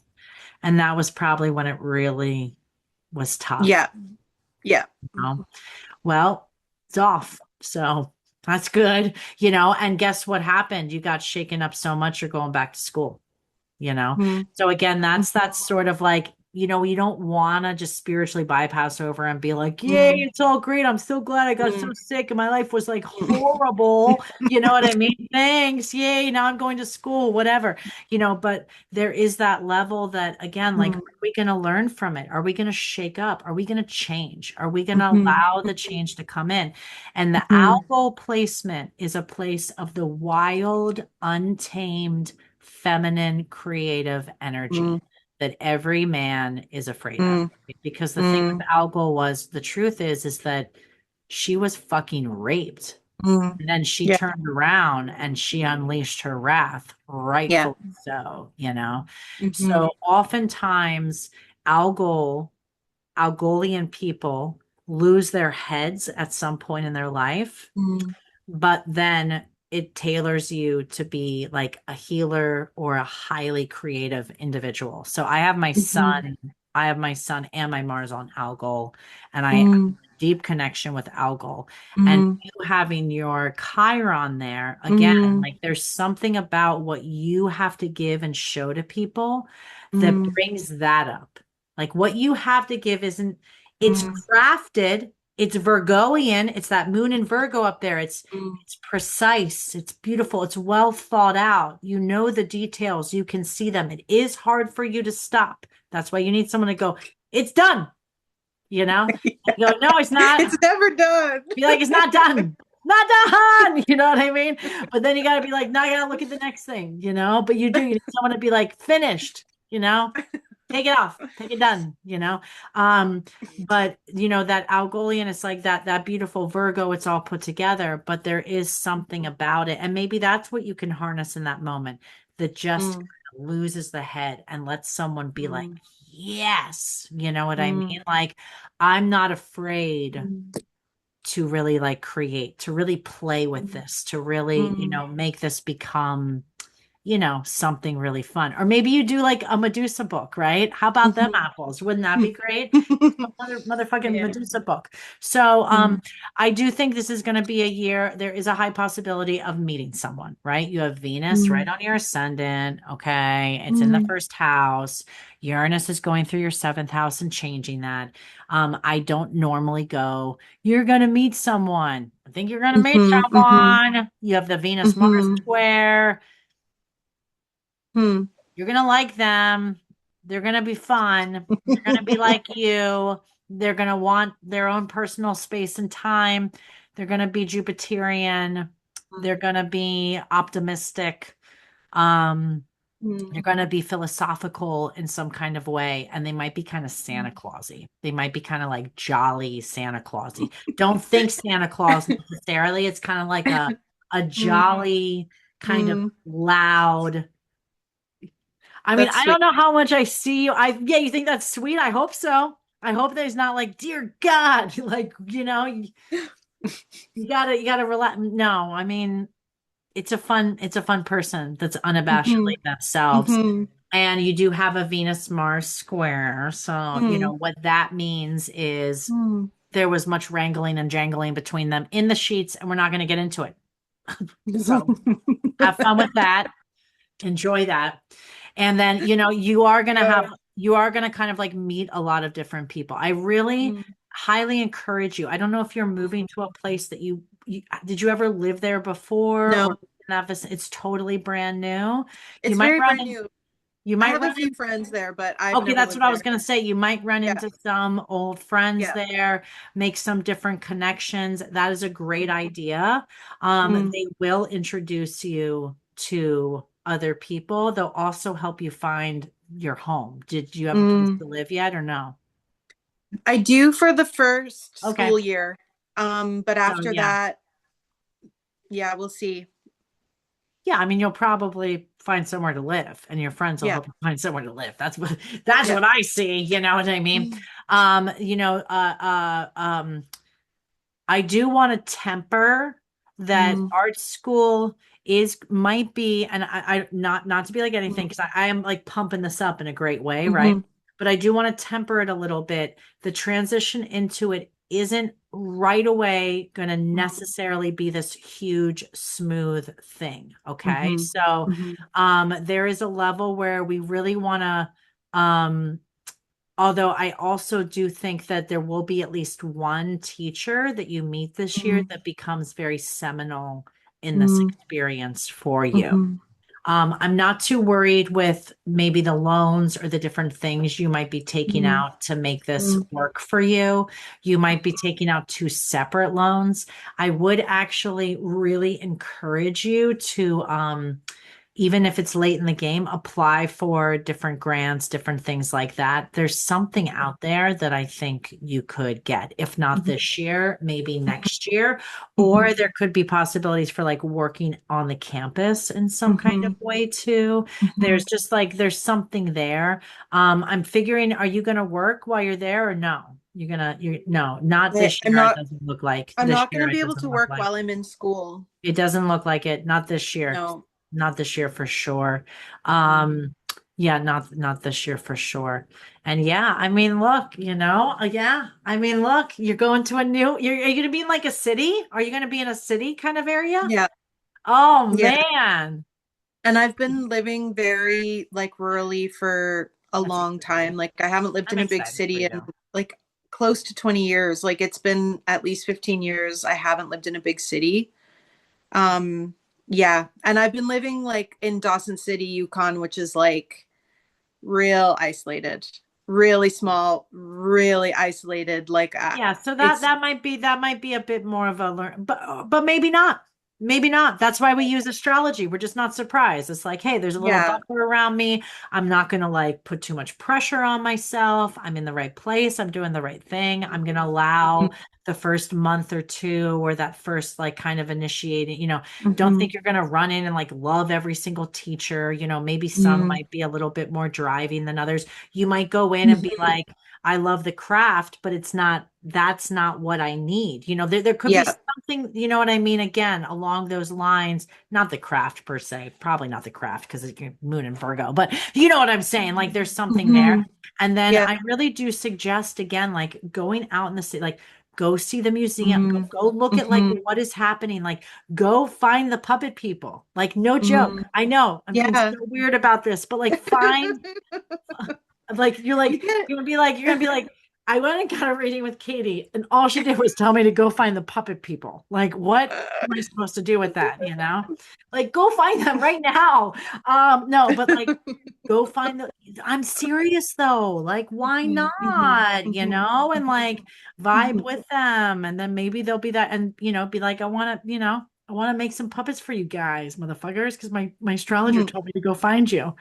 [SPEAKER 1] And that was probably when it really was tough.
[SPEAKER 2] Yeah. Yeah.
[SPEAKER 1] You know? Well, it's off. So that's good, and guess what happened? You got shaken up so much, you're going back to school.
[SPEAKER 2] Mhm.
[SPEAKER 1] So again, that's sort of like, you don't want to just spiritually bypass over and be like, yay,
[SPEAKER 2] Mhm.
[SPEAKER 1] it's all great. I'm so glad I got
[SPEAKER 2] Mhm.
[SPEAKER 1] so sick and my life was like horrible. You know what I mean? Thanks. Yay. Now I'm going to school, whatever, but there is that level that, again, like, are
[SPEAKER 2] Mhm.
[SPEAKER 1] we going to learn from it? Are we going to shake up? Are we going to change? Are we going to
[SPEAKER 2] Mhm.
[SPEAKER 1] allow the change to come in? And the
[SPEAKER 2] Mhm.
[SPEAKER 1] algo placement is a place of the wild, untamed, feminine, creative energy that every man is afraid of.
[SPEAKER 2] Mhm.
[SPEAKER 1] Because the thing with
[SPEAKER 2] Mhm.
[SPEAKER 1] Algol was the truth is that she was fucking raped.
[SPEAKER 2] Mhm.
[SPEAKER 1] And then she
[SPEAKER 2] Yeah.
[SPEAKER 1] turned around and she unleashed her wrath,
[SPEAKER 2] Yeah.
[SPEAKER 1] rightfully so.
[SPEAKER 2] Mhm.
[SPEAKER 1] So oftentimes Algol, Algolian people lose their heads at some point in their life,
[SPEAKER 2] Mhm.
[SPEAKER 1] but then it tailors you to be like a healer or a highly creative individual. So
[SPEAKER 2] Mhm.
[SPEAKER 1] I have my son and my Mars on Algol, and I have
[SPEAKER 2] Mhm.
[SPEAKER 1] a deep connection with Algol. And
[SPEAKER 2] Mhm.
[SPEAKER 1] you having your Chiron there, again,
[SPEAKER 2] Mhm.
[SPEAKER 1] like there's something about what you have to give and show to people that
[SPEAKER 2] Mhm.
[SPEAKER 1] brings that up. Like what you have to give isn't, it's
[SPEAKER 2] Mhm.
[SPEAKER 1] crafted, it's Virgoian. It's that moon in Virgo up there.
[SPEAKER 2] Mm.
[SPEAKER 1] It's precise. It's beautiful. It's well thought out. You know the details. You can see them. It is hard for you to stop. That's why you need someone to go, it's done. You know? And you go, no, it's not.
[SPEAKER 2] It's never done.
[SPEAKER 1] Be like, it's not done. Not done. You know what I mean? But then you got to be like, now I got to look at the next thing, you know? But you do. You need someone to be like, finished, you know? Take it off, take it done, you know? But that Algolian is like that beautiful Virgo, it's all put together, but there is something about it. And maybe that's what you can harness in that moment that just
[SPEAKER 2] Mm,
[SPEAKER 1] loses the head and lets someone be like,
[SPEAKER 2] mm,
[SPEAKER 1] yes, you know what I
[SPEAKER 2] mm,
[SPEAKER 1] mean? Like, I'm not afraid
[SPEAKER 2] mm,
[SPEAKER 1] to really like create, to really play with
[SPEAKER 2] mm,
[SPEAKER 1] this, to really,
[SPEAKER 2] mm,
[SPEAKER 1] make this become, something really fun. Or maybe you do like a Medusa book, right? How about them
[SPEAKER 2] mhm.
[SPEAKER 1] apples? Wouldn't that be great? Motherfucking
[SPEAKER 2] Yeah.
[SPEAKER 1] Medusa book. So
[SPEAKER 2] Mm,
[SPEAKER 1] I do think this is going to be a year. There is a high possibility of meeting someone, right? You have Venus right
[SPEAKER 2] mm,
[SPEAKER 1] on your ascendant. Okay. It's in the
[SPEAKER 2] mm,
[SPEAKER 1] first house. Uranus is going through your seventh house and changing that. I don't normally go, you're going to meet someone. I think you're going to meet
[SPEAKER 2] mhm, mhm,
[SPEAKER 1] someone. You have the Venus Mars
[SPEAKER 2] mhm,
[SPEAKER 1] square.
[SPEAKER 2] mhm,
[SPEAKER 1] You're gonna like them. They're gonna be fun. They're gonna be like you. They're gonna want their own personal space and time. They're gonna be Jupiterian. They're gonna be optimistic. Um, they're
[SPEAKER 2] mhm,
[SPEAKER 1] gonna be philosophical in some kind of way, and they might be kind of Santa Clausy. They might be kind of like jolly Santa Clausy. Don't think Santa Claus necessarily. It's kind of like a
[SPEAKER 2] mm,
[SPEAKER 1] jolly, kind of
[SPEAKER 2] mm.
[SPEAKER 1] loud. I mean,
[SPEAKER 2] That's
[SPEAKER 1] I don't
[SPEAKER 2] sweet.
[SPEAKER 1] know how much I see you. Yeah, you think that's sweet? I hope so. I hope there's not like, dear God, like, you gotta relax. No, I mean, it's a fun person that's
[SPEAKER 2] Mhm,
[SPEAKER 1] unabashedly themselves.
[SPEAKER 2] mhm,
[SPEAKER 1] And you do have a Venus Mars square. So,
[SPEAKER 2] mm,
[SPEAKER 1] what that means is
[SPEAKER 2] mm.
[SPEAKER 1] there was much wrangling and jangling between them in the sheets, and we're not going to get into it. So have fun with that. Enjoy that. And then,
[SPEAKER 2] Yeah.
[SPEAKER 1] you are going to kind of like meet a lot of different people. I really
[SPEAKER 2] Mm,
[SPEAKER 1] highly encourage you. I don't know if you're moving to a place that you did you ever live there before
[SPEAKER 2] no,
[SPEAKER 1] or it's totally brand new. You
[SPEAKER 2] it's
[SPEAKER 1] might
[SPEAKER 2] very
[SPEAKER 1] run
[SPEAKER 2] brand
[SPEAKER 1] in,
[SPEAKER 2] new.
[SPEAKER 1] you
[SPEAKER 2] I
[SPEAKER 1] might
[SPEAKER 2] have a
[SPEAKER 1] run
[SPEAKER 2] few friends there, but I've
[SPEAKER 1] Okay,
[SPEAKER 2] never
[SPEAKER 1] that's what
[SPEAKER 2] lived
[SPEAKER 1] I was
[SPEAKER 2] there.
[SPEAKER 1] going to say. You might run
[SPEAKER 2] Yeah,
[SPEAKER 1] into some old friends
[SPEAKER 2] yeah.
[SPEAKER 1] there, make some different connections. That is a great
[SPEAKER 2] Mm,
[SPEAKER 1] idea.
[SPEAKER 2] mm,
[SPEAKER 1] They will introduce you to other people. They'll also help you find your home. Did you have a place
[SPEAKER 2] mm.
[SPEAKER 1] to live yet or no?
[SPEAKER 2] I do for the first
[SPEAKER 1] Okay.
[SPEAKER 2] school year. But
[SPEAKER 1] So
[SPEAKER 2] after
[SPEAKER 1] yeah.
[SPEAKER 2] that, yeah, we'll see.
[SPEAKER 1] Yeah, I mean, you'll probably find somewhere to live and your friends will
[SPEAKER 2] Yeah,
[SPEAKER 1] help you find somewhere to live. That's
[SPEAKER 2] yeah.
[SPEAKER 1] what I see, you know what I mean?
[SPEAKER 2] Mm,
[SPEAKER 1] Um, you know, uh, uh, um, I do want to temper that
[SPEAKER 2] mm,
[SPEAKER 1] art school might be, and I not to be like anything
[SPEAKER 2] mm,
[SPEAKER 1] because I am like pumping this up in a great way, right?
[SPEAKER 2] mhm,
[SPEAKER 1] But I do want to temper it a little bit. The transition into it isn't right away going to necessarily be this huge, smooth thing. Okay.
[SPEAKER 2] mhm,
[SPEAKER 1] So
[SPEAKER 2] mhm,
[SPEAKER 1] there is a level where we really want to although I also do think that there will be at least one teacher that you meet this year
[SPEAKER 2] mhm,
[SPEAKER 1] that becomes very seminal in this
[SPEAKER 2] mhm,
[SPEAKER 1] experience for you.
[SPEAKER 2] mhm,
[SPEAKER 1] I'm not too worried with maybe the loans or the different things you might be taking
[SPEAKER 2] mhm,
[SPEAKER 1] out to make this
[SPEAKER 2] mhm,
[SPEAKER 1] work for you. You might be taking out two separate loans. I would actually really encourage you to even if it's late in the game, apply for different grants, different things like that. There's something out there that I think you could get. If not
[SPEAKER 2] mhm,
[SPEAKER 1] this year, maybe next year.
[SPEAKER 2] mhm,
[SPEAKER 1] Or there could be possibilities for like working on the campus in some kind of
[SPEAKER 2] mhm,
[SPEAKER 1] way too.
[SPEAKER 2] mhm.
[SPEAKER 1] There's something there. I'm figuring, are you going to work while you're there or no? No, not
[SPEAKER 2] I-
[SPEAKER 1] this
[SPEAKER 2] I'm
[SPEAKER 1] year. It
[SPEAKER 2] not.
[SPEAKER 1] doesn't look like
[SPEAKER 2] I'm
[SPEAKER 1] this
[SPEAKER 2] not going
[SPEAKER 1] year.
[SPEAKER 2] to
[SPEAKER 1] It
[SPEAKER 2] be able to
[SPEAKER 1] doesn't look
[SPEAKER 2] work
[SPEAKER 1] like.
[SPEAKER 2] while I'm in school.
[SPEAKER 1] It doesn't look like it. Not this year.
[SPEAKER 2] No.
[SPEAKER 1] Not this year for sure.
[SPEAKER 2] Mm.
[SPEAKER 1] Yeah, not this year for sure. And yeah, I mean, look, yeah. I mean, look, you're going to are you gonna be in like a city? Are you gonna be in a city kind of area?
[SPEAKER 2] Yeah.
[SPEAKER 1] Oh
[SPEAKER 2] Yeah.
[SPEAKER 1] man.
[SPEAKER 2] And I've been living very like rurally for a
[SPEAKER 1] That's
[SPEAKER 2] long
[SPEAKER 1] exciting.
[SPEAKER 2] time. Like I haven't lived
[SPEAKER 1] I'm
[SPEAKER 2] in a big
[SPEAKER 1] excited for
[SPEAKER 2] city in
[SPEAKER 1] you.
[SPEAKER 2] like close to 20 years. Like it's been at least 15 years. I haven't lived in a big city. Um, yeah. And I've been living like in Dawson City, Yukon, which is like real isolated, really small, really isolated. Like
[SPEAKER 1] Yeah, so that
[SPEAKER 2] it's,
[SPEAKER 1] that might be a bit more of a learn, but maybe not. Maybe not. That's why we use astrology. We're just not surprised. It's like, hey, there's a little
[SPEAKER 2] yeah.
[SPEAKER 1] buffer around me. I'm not going to like put too much pressure on myself. I'm in the right place. I'm doing the right thing. I'm going to allow the first month or two or that first like kind of initiating, don't
[SPEAKER 2] Mm-hmm.
[SPEAKER 1] think you're going to run in and like love every single teacher. Maybe some
[SPEAKER 2] Mm-hmm.
[SPEAKER 1] might be a little bit more driving than others. You might go in and be
[SPEAKER 2] Mm-hmm.
[SPEAKER 1] like, I love the craft, but that's not what I need. There could be
[SPEAKER 2] Yeah.
[SPEAKER 1] something, you know what I mean? Again, along those lines, not the craft per se, probably not the craft because it's moon and Virgo, but you know what I'm saying? Like there's something there.
[SPEAKER 2] Mm-hmm.
[SPEAKER 1] And then
[SPEAKER 2] Yeah.
[SPEAKER 1] I really do suggest again, like going out in the city, like go see the museum,
[SPEAKER 2] Mm-hmm.
[SPEAKER 1] go look at like
[SPEAKER 2] Mm-hmm.
[SPEAKER 1] what is happening, like go find the puppet people. Like no joke.
[SPEAKER 2] Mm-hmm.
[SPEAKER 1] I know I'm being so
[SPEAKER 2] Yeah.
[SPEAKER 1] weird about this, but like find like
[SPEAKER 2] You get
[SPEAKER 1] you're gonna be like, I went and got a reading with Katie, and all she did was tell me to go find the puppet people. Like, what am I supposed to do with that? Like go find them right now. No, but like go find the I'm serious though. Like, why
[SPEAKER 2] Mhm, mhm,
[SPEAKER 1] not?
[SPEAKER 2] mhm,
[SPEAKER 1] And like vibe
[SPEAKER 2] mhm,
[SPEAKER 1] with them, and then maybe they'll be that, and be like, I want to make some puppets for you guys, motherfuckers, because my astrologer
[SPEAKER 2] mhm.
[SPEAKER 1] told me to go find you.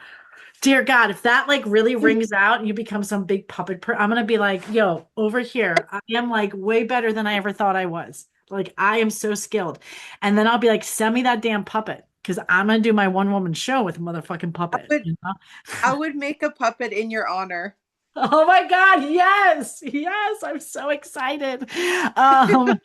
[SPEAKER 1] Dear God, if that like really rings out and you become some big I'm gonna be like, yo, over here, I am like way better than I ever thought I was. Like I am so skilled. And then I'll be like, send me that damn puppet because I'm gonna do my one woman show with a motherfucking
[SPEAKER 2] I
[SPEAKER 1] puppet.
[SPEAKER 2] would I would make a puppet in your honor.
[SPEAKER 1] Oh my God, yes, yes, I'm so excited. Um,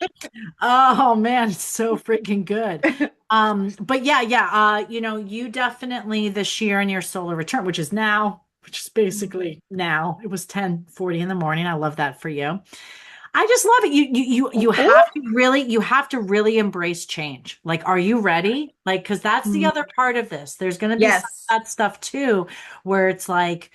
[SPEAKER 1] Oh man, it's so freaking good. But yeah, yeah, you definitely this year in your solar return, which is now, which is basically now. It was 10:40 in the morning. I love that for you. I just love it. You
[SPEAKER 2] Oh,
[SPEAKER 1] have to really embrace change. Like, are you ready? Like, because that's the
[SPEAKER 2] mm,
[SPEAKER 1] other part of this. There's gonna be some
[SPEAKER 2] yes.
[SPEAKER 1] of that stuff too, where it's like,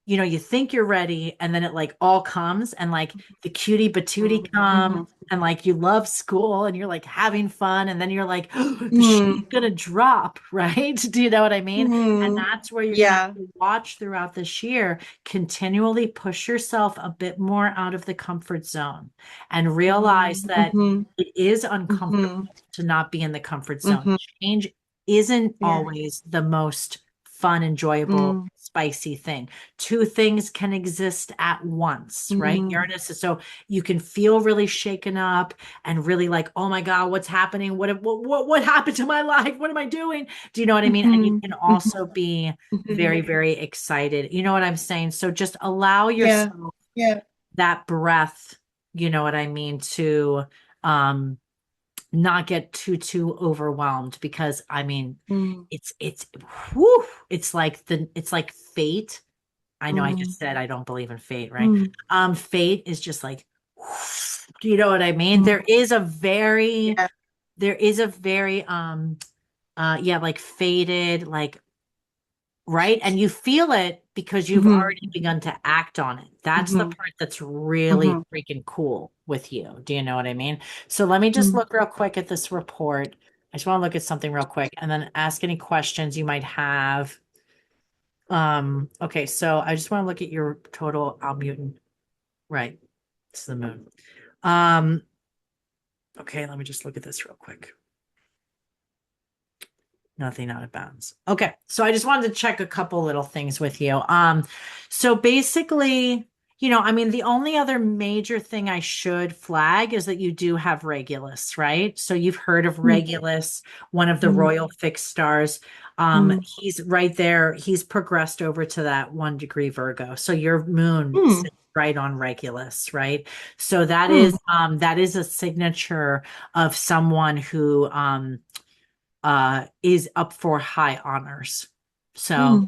[SPEAKER 1] you think you're ready, and then it like all comes, and like the cutie patootie comes,
[SPEAKER 2] Mm-hmm.
[SPEAKER 1] and like you love school, and you're like having fun, and then you're like, the
[SPEAKER 2] Mm-hmm.
[SPEAKER 1] shoe's gonna drop, right? Do you know what I mean? And
[SPEAKER 2] Mm-hmm.
[SPEAKER 1] that's where you're gonna have
[SPEAKER 2] Yeah.
[SPEAKER 1] to watch throughout this year, continually push yourself a bit more out of the comfort zone and realize that
[SPEAKER 2] Mm-hmm.
[SPEAKER 1] it is uncomfortable
[SPEAKER 2] Mm-hmm.
[SPEAKER 1] to not be in the comfort zone.
[SPEAKER 2] Mm-hmm.
[SPEAKER 1] Change isn't
[SPEAKER 2] Yeah.
[SPEAKER 1] always the most fun, enjoyable, spicy thing. Two things can exist at once, right?
[SPEAKER 2] Mm-hmm.
[SPEAKER 1] Uranus is so you can feel really shaken up and really like, oh my God, what's happening? What happened to my life? What am I doing? Do you know what I mean? And you
[SPEAKER 2] Mm-hmm.
[SPEAKER 1] can
[SPEAKER 2] Mm-hmm.
[SPEAKER 1] also be
[SPEAKER 2] Mm-hmm.
[SPEAKER 1] very, very excited. You know what I'm saying? So just allow
[SPEAKER 2] Yeah.
[SPEAKER 1] yourself
[SPEAKER 2] Yeah.
[SPEAKER 1] that breath, you know what I mean, to um not get too overwhelmed because I mean
[SPEAKER 2] Mm-hmm.
[SPEAKER 1] it's whew, it's like fate. I know I just said I don't believe in fate, right?
[SPEAKER 2] Mm-hmm.
[SPEAKER 1] Fate is just like do you know what I mean?
[SPEAKER 2] Mm-hmm. Yeah.
[SPEAKER 1] There is a very yeah, like faded, like right? And you feel it because you've
[SPEAKER 2] Mm-hmm.
[SPEAKER 1] already begun to act on it. That's the
[SPEAKER 2] Mm-hmm.
[SPEAKER 1] part that's really
[SPEAKER 2] Mm-hmm.
[SPEAKER 1] freaking cool with you. Do you know what I mean? So let me just look real quick at this report. I just want to look at something real quick and then ask any questions you might have. Okay, so I just want to look at your total Almutin. Right. It's the moon. Um, okay, let me just look at this real quick. Nothing out of bounds. Okay, so I just wanted to check a couple little things with you. So basically, I mean, the only other major thing I should flag is that you do have Regulus, right? So you've heard of Regulus, one of the
[SPEAKER 2] Mm-hmm.
[SPEAKER 1] royal fixed stars. He's right there. He's progressed over to that 1 degree Virgo. So your moon
[SPEAKER 2] Mm-hmm.
[SPEAKER 1] sits right on Regulus, right? So that
[SPEAKER 2] Mm-hmm.
[SPEAKER 1] is a signature of someone who is up for high honors. So,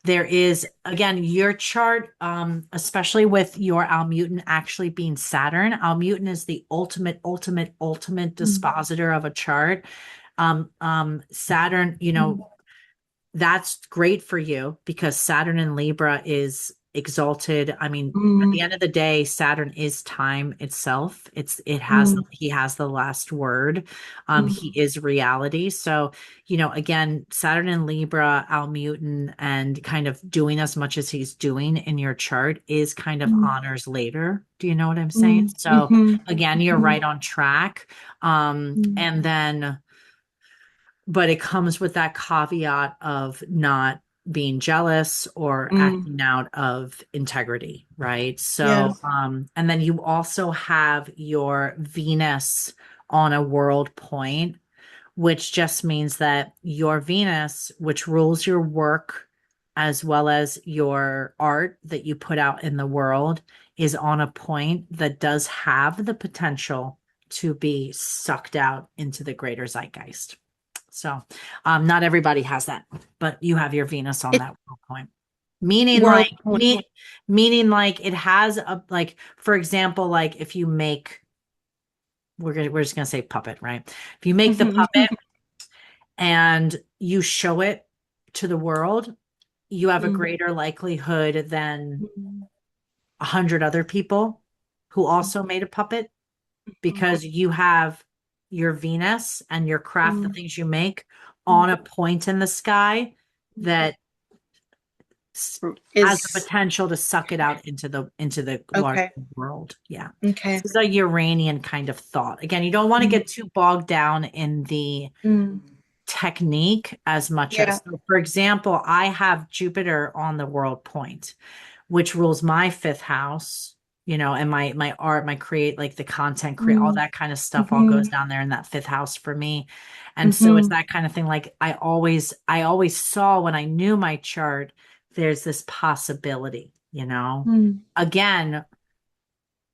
[SPEAKER 1] there is again your chart, especially with your Almutin actually being Saturn. Almutin is the ultimate, ultimate, ultimate dispositor of a chart. Saturn, that's great for you because Saturn in Libra is exalted. I mean, at
[SPEAKER 2] Mm,
[SPEAKER 1] the end of the day, Saturn is time itself.
[SPEAKER 2] mm,
[SPEAKER 1] He has the last word. He
[SPEAKER 2] mm,
[SPEAKER 1] is reality. So, again, Saturn in Libra, out mutant, and kind of doing as much as he's doing in your chart is kind of
[SPEAKER 2] mm,
[SPEAKER 1] honors later. Do you know what I'm saying?
[SPEAKER 2] mm,
[SPEAKER 1] So
[SPEAKER 2] mhm,
[SPEAKER 1] again, you're
[SPEAKER 2] mhm,
[SPEAKER 1] right on track.
[SPEAKER 2] mm,
[SPEAKER 1] And then but it comes with that caveat of not being jealous or
[SPEAKER 2] mm.
[SPEAKER 1] acting out of integrity, right? So,
[SPEAKER 2] Yes.
[SPEAKER 1] and then you also have your Venus on a world point, which just means that your Venus, which rules your work as well as your art that you put out in the world, is on a point that does have the potential to be sucked out into the greater zeitgeist. So, not everybody has that, but you have your Venus on
[SPEAKER 2] It
[SPEAKER 1] that world point. Meaning like
[SPEAKER 2] world point.
[SPEAKER 1] meaning like it has a like for example, like if you make we're just gonna say puppet, right? If you make the
[SPEAKER 2] Mhm,
[SPEAKER 1] puppet and you show it to the world, you have a
[SPEAKER 2] mm,
[SPEAKER 1] greater likelihood than
[SPEAKER 2] mm,
[SPEAKER 1] 100 other people who also made a puppet
[SPEAKER 2] mm,
[SPEAKER 1] because you have your Venus and your craft, the
[SPEAKER 2] mm,
[SPEAKER 1] things you make
[SPEAKER 2] mm.
[SPEAKER 1] on a point in the sky that has the
[SPEAKER 2] Is
[SPEAKER 1] potential to suck it out into the larger
[SPEAKER 2] okay.
[SPEAKER 1] world. Yeah.
[SPEAKER 2] Okay.
[SPEAKER 1] This is a Uranian kind of thought. Again, you don't want to
[SPEAKER 2] Mm,
[SPEAKER 1] get too bogged down in the
[SPEAKER 2] mm.
[SPEAKER 1] technique as much
[SPEAKER 2] Yeah.
[SPEAKER 1] as, so for example, I have Jupiter on the world point, which rules my fifth house, and my art, my create, like the content, create, all
[SPEAKER 2] Mm,
[SPEAKER 1] that kind of stuff all
[SPEAKER 2] mhm,
[SPEAKER 1] goes down there in that fifth house for me. And so it's
[SPEAKER 2] mhm,
[SPEAKER 1] that kind of thing. Like I always saw when I knew my chart, there's this possibility,
[SPEAKER 2] mm,
[SPEAKER 1] Again,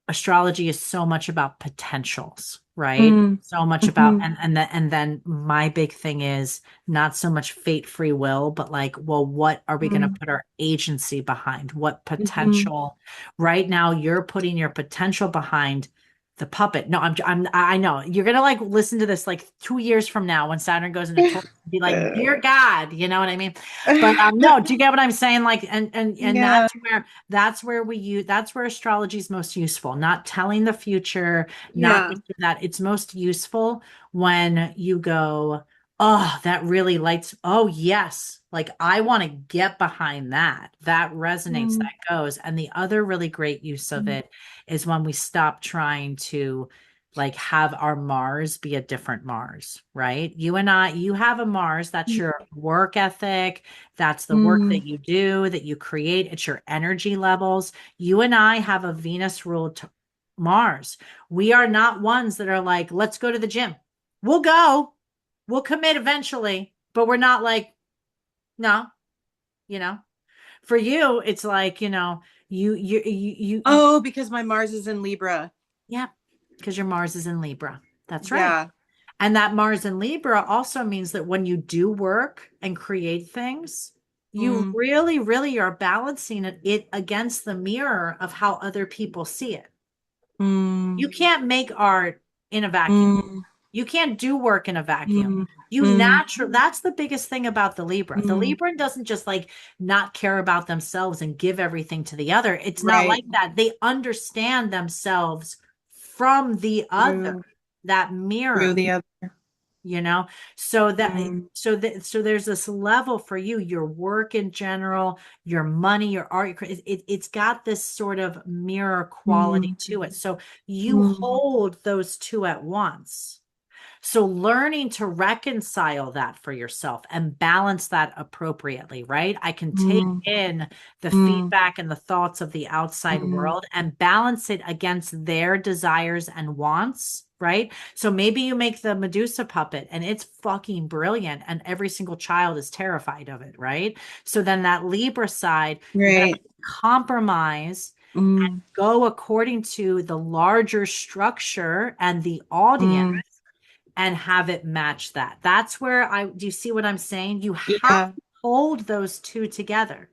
[SPEAKER 1] astrology is so much about potentials, right?
[SPEAKER 2] mm,
[SPEAKER 1] So much about
[SPEAKER 2] mhm,
[SPEAKER 1] and then my big thing is not so much fate free will, but like, well, what are we going to
[SPEAKER 2] mm,
[SPEAKER 1] put our agency behind? What
[SPEAKER 2] mhm.
[SPEAKER 1] potential? Right now, you're putting your potential behind the puppet. No, I know you're gonna like listen to this like 2 years from now when Saturn goes into Taurus and be like, dear God, you know what I mean? But no, do you get what I'm saying? Like, and
[SPEAKER 2] Yeah.
[SPEAKER 1] that's where astrology is most useful. Not telling the future, not
[SPEAKER 2] Yeah.
[SPEAKER 1] that. It's most useful when you go, oh, that really lights. Oh, yes. Like I want to get behind that. That resonates,
[SPEAKER 2] Mm,
[SPEAKER 1] that goes. And the other really great use of
[SPEAKER 2] mm,
[SPEAKER 1] it is when we stop trying to like have our Mars be a different Mars, right? You have a Mars, that's your work ethic, that's the work
[SPEAKER 2] mm,
[SPEAKER 1] that you do, that you create, it's your energy levels. You and I have a Venus ruled Mars. We are not ones that are like, let's go to the gym. We'll go, we'll commit eventually, but we're not like, no, you know. For you, it's like, you
[SPEAKER 2] oh, because my Mars is in Libra.
[SPEAKER 1] yeah, because your Mars is in Libra. That's right.
[SPEAKER 2] Yeah.
[SPEAKER 1] And that Mars in Libra also means that when you do work and create things, you
[SPEAKER 2] Mm,
[SPEAKER 1] really, really are balancing it against the mirror of how other people see it.
[SPEAKER 2] mm,
[SPEAKER 1] You can't make art in a vacuum.
[SPEAKER 2] mm,
[SPEAKER 1] You can't do work in a vacuum.
[SPEAKER 2] mm,
[SPEAKER 1] You
[SPEAKER 2] mm,
[SPEAKER 1] natural That's the biggest thing about the Libra. The
[SPEAKER 2] mm.
[SPEAKER 1] Libra doesn't just like not care about themselves and give everything to the other. It's not
[SPEAKER 2] Right.
[SPEAKER 1] like that. They understand themselves from the other,
[SPEAKER 2] Through
[SPEAKER 1] that
[SPEAKER 2] through
[SPEAKER 1] mirror,
[SPEAKER 2] the other.
[SPEAKER 1] you know? So that
[SPEAKER 2] Mm,
[SPEAKER 1] so there's this level for you, your work in general, your money, your art, it's got this sort of mirror quality
[SPEAKER 2] mm,
[SPEAKER 1] to it. So you
[SPEAKER 2] mm,
[SPEAKER 1] hold those two at once. So learning to reconcile that for yourself and balance that appropriately, right? I can take
[SPEAKER 2] mm,
[SPEAKER 1] in the
[SPEAKER 2] mm,
[SPEAKER 1] feedback and the thoughts of the outside
[SPEAKER 2] mm,
[SPEAKER 1] world and balance it against their desires and wants, right? So maybe you make the Medusa puppet and it's fucking brilliant and every single child is terrified of it, right? So then that Libra side, you're going to
[SPEAKER 2] right.
[SPEAKER 1] compromise
[SPEAKER 2] Mm,
[SPEAKER 1] go according to the larger structure and the audience
[SPEAKER 2] mm,
[SPEAKER 1] and have it match that. That's where do you see what I'm saying? You have
[SPEAKER 2] yeah.
[SPEAKER 1] to hold those two together.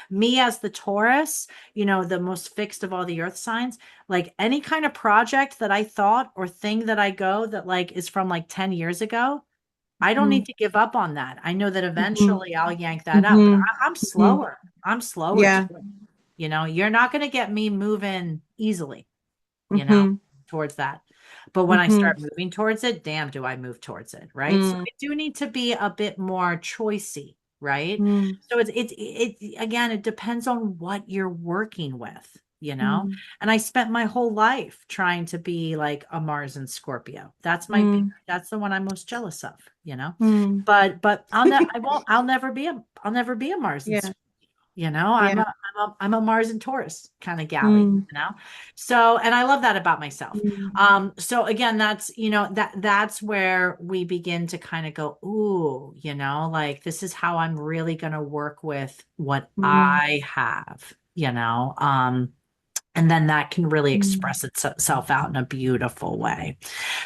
[SPEAKER 1] Me as the Taurus, the most fixed of all the earth signs, like any kind of project that I thought or thing that I go that like is from like 10 years ago, I don't
[SPEAKER 2] Mm,
[SPEAKER 1] need to give up on that. I know that
[SPEAKER 2] mhm,
[SPEAKER 1] eventually I'll yank that out, but
[SPEAKER 2] mhm,
[SPEAKER 1] I'm
[SPEAKER 2] mhm.
[SPEAKER 1] slower. I'm slower to
[SPEAKER 2] Yeah.
[SPEAKER 1] it. You're not going to get me moving easily, you know,
[SPEAKER 2] Mm-hmm.
[SPEAKER 1] towards that. But when I
[SPEAKER 2] Mm-hmm.
[SPEAKER 1] start moving towards it, damn, do I move towards it, right? So
[SPEAKER 2] Mm-hmm.
[SPEAKER 1] I do need to be a bit more choicey, right? So again, it depends on what you're working with, you know?
[SPEAKER 2] Mm-hmm.
[SPEAKER 1] And I spent my whole life trying to be like a Mars and Scorpio. That's the one I'm most jealous of, you know?
[SPEAKER 2] Mm-hmm.
[SPEAKER 1] But I won't, I'll never be a Mars and
[SPEAKER 2] Yeah.
[SPEAKER 1] Scorpio. I'm
[SPEAKER 2] Yeah.
[SPEAKER 1] I'm a Mars and Taurus kind of galley,
[SPEAKER 2] Mm-hmm.
[SPEAKER 1] So, and I love that about myself.
[SPEAKER 2] Mm-hmm.
[SPEAKER 1] So again, that's where we begin to kind of go, ooh, like this is how I'm really going to work with what
[SPEAKER 2] Mm-hmm.
[SPEAKER 1] I have, and then that can really express itself out in a beautiful way.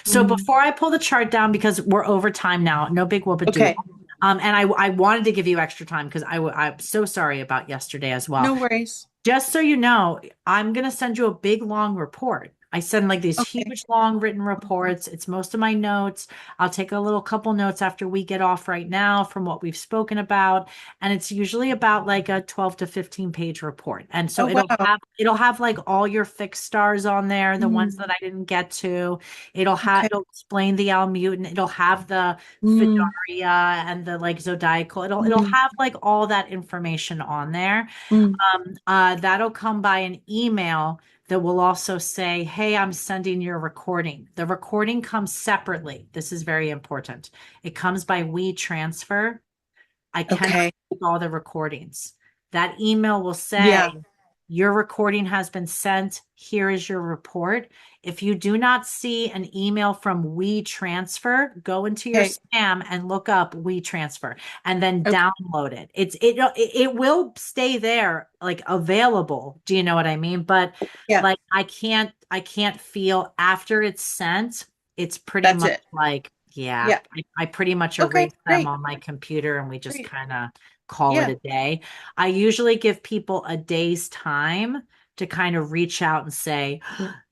[SPEAKER 1] So
[SPEAKER 2] Mm-hmm.
[SPEAKER 1] before I pull the chart down, because we're over time now, no big whoop a doodle.
[SPEAKER 2] Okay.
[SPEAKER 1] And I wanted to give you extra time because I'm so sorry about yesterday as well.
[SPEAKER 2] No worries.
[SPEAKER 1] Just so you know, I'm going to send you a big long report. I send like these
[SPEAKER 2] Okay.
[SPEAKER 1] huge long written reports. It's most of my notes. I'll take a little couple notes after we get off right now from what we've spoken about. And it's usually about like a 12 to 15 page report. And so
[SPEAKER 2] Oh, wow.
[SPEAKER 1] it'll have like all your fixed stars on there, the ones
[SPEAKER 2] Mm-hmm.
[SPEAKER 1] that I didn't get to.
[SPEAKER 2] Okay.
[SPEAKER 1] It'll explain the Almutin. It'll have the
[SPEAKER 2] Mm-hmm.
[SPEAKER 1] Fidaria and the like zodiacal. It'll
[SPEAKER 2] Mm-hmm.
[SPEAKER 1] have like all that information on there. That'll come by an email that will also say, hey, I'm sending your recording. The recording comes separately. This is very important. It comes by WeTransfer. I cannot
[SPEAKER 2] Okay.
[SPEAKER 1] keep all the recordings. That email will
[SPEAKER 2] Yeah.
[SPEAKER 1] say, your recording has been sent. Here is your report. If you do not see an email from WeTransfer, go into your
[SPEAKER 2] Okay.
[SPEAKER 1] spam and look up WeTransfer and then
[SPEAKER 2] Okay.
[SPEAKER 1] download it. It will stay there like available. Do you know what I mean? But
[SPEAKER 2] Yeah.
[SPEAKER 1] like I can't feel after it's sent, it's pretty
[SPEAKER 2] That's
[SPEAKER 1] much
[SPEAKER 2] it.
[SPEAKER 1] like, yeah,
[SPEAKER 2] Yeah.
[SPEAKER 1] I pretty much
[SPEAKER 2] Okay.
[SPEAKER 1] erase them
[SPEAKER 2] Great.
[SPEAKER 1] on my computer and we just
[SPEAKER 2] Great.
[SPEAKER 1] kind of call it
[SPEAKER 2] Yeah.
[SPEAKER 1] a day. I usually give people a day's time to kind of reach out and say,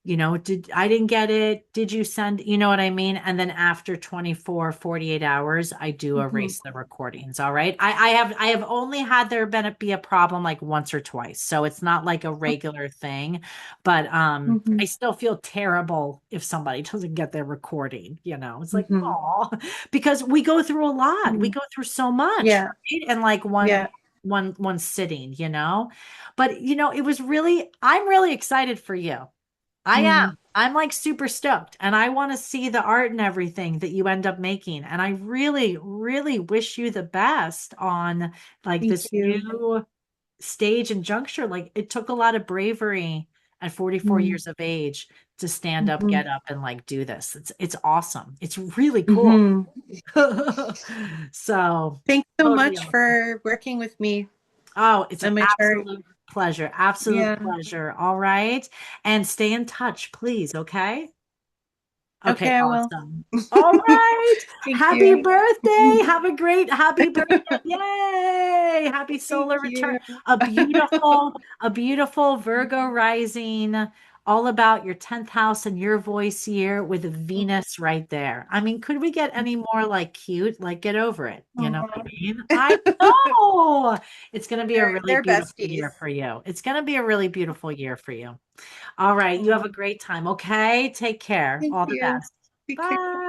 [SPEAKER 1] did I didn't get it? Did you send, you know what I mean? And then after 24, 48 hours, I do
[SPEAKER 2] Mm-hmm.
[SPEAKER 1] erase the recordings. All right. I have only had there been be a problem like once or twice. So it's not like a regular thing, but
[SPEAKER 2] Mm-hmm.
[SPEAKER 1] I still feel terrible if somebody doesn't get their recording, It's like,
[SPEAKER 2] Mm-hmm.
[SPEAKER 1] oh, because we go through a lot. We
[SPEAKER 2] Mm-hmm.
[SPEAKER 1] go through so much,
[SPEAKER 2] Yeah.
[SPEAKER 1] right? And like
[SPEAKER 2] Yeah.
[SPEAKER 1] one sitting. But I'm really excited for you. I am.
[SPEAKER 2] Mm.
[SPEAKER 1] I'm like super stoked and I want to see the art and everything that you end up making. And I really, really wish you the best on like
[SPEAKER 2] Thank
[SPEAKER 1] this
[SPEAKER 2] you.
[SPEAKER 1] new stage and juncture. Like it took a lot of bravery at 44
[SPEAKER 2] Mm.
[SPEAKER 1] years of age to stand up,
[SPEAKER 2] Mm-hmm.
[SPEAKER 1] get up and like do this. It's awesome. It's really cool.
[SPEAKER 2] Mm-hmm.
[SPEAKER 1] So
[SPEAKER 2] Thanks so
[SPEAKER 1] totally
[SPEAKER 2] much
[SPEAKER 1] awesome.
[SPEAKER 2] for working with me
[SPEAKER 1] Oh, it's an
[SPEAKER 2] on my chart.
[SPEAKER 1] absolute pleasure. Absolute
[SPEAKER 2] Yeah.
[SPEAKER 1] pleasure. All right. And stay in touch, please. Okay. Okay,
[SPEAKER 2] Okay, I will.
[SPEAKER 1] awesome. All right.
[SPEAKER 2] Thank
[SPEAKER 1] Happy
[SPEAKER 2] you.
[SPEAKER 1] birthday. Have a great happy birthday. Yay. Happy
[SPEAKER 2] Thank
[SPEAKER 1] solar return.
[SPEAKER 2] you.
[SPEAKER 1] A beautiful Virgo rising, all about your 10th house and your voice year with Venus right there. I mean, could we get any more like cute? Like get over it. You know what I
[SPEAKER 2] Aw.
[SPEAKER 1] mean? I know. It's going to be a really
[SPEAKER 2] They're
[SPEAKER 1] beautiful
[SPEAKER 2] besties.
[SPEAKER 1] year for you. It's going to be a really beautiful year for you. All right. You have
[SPEAKER 2] Aw.
[SPEAKER 1] a great time. Okay. Take care.
[SPEAKER 2] Thank
[SPEAKER 1] All the
[SPEAKER 2] you.
[SPEAKER 1] best.
[SPEAKER 2] Take care.
[SPEAKER 1] Bye.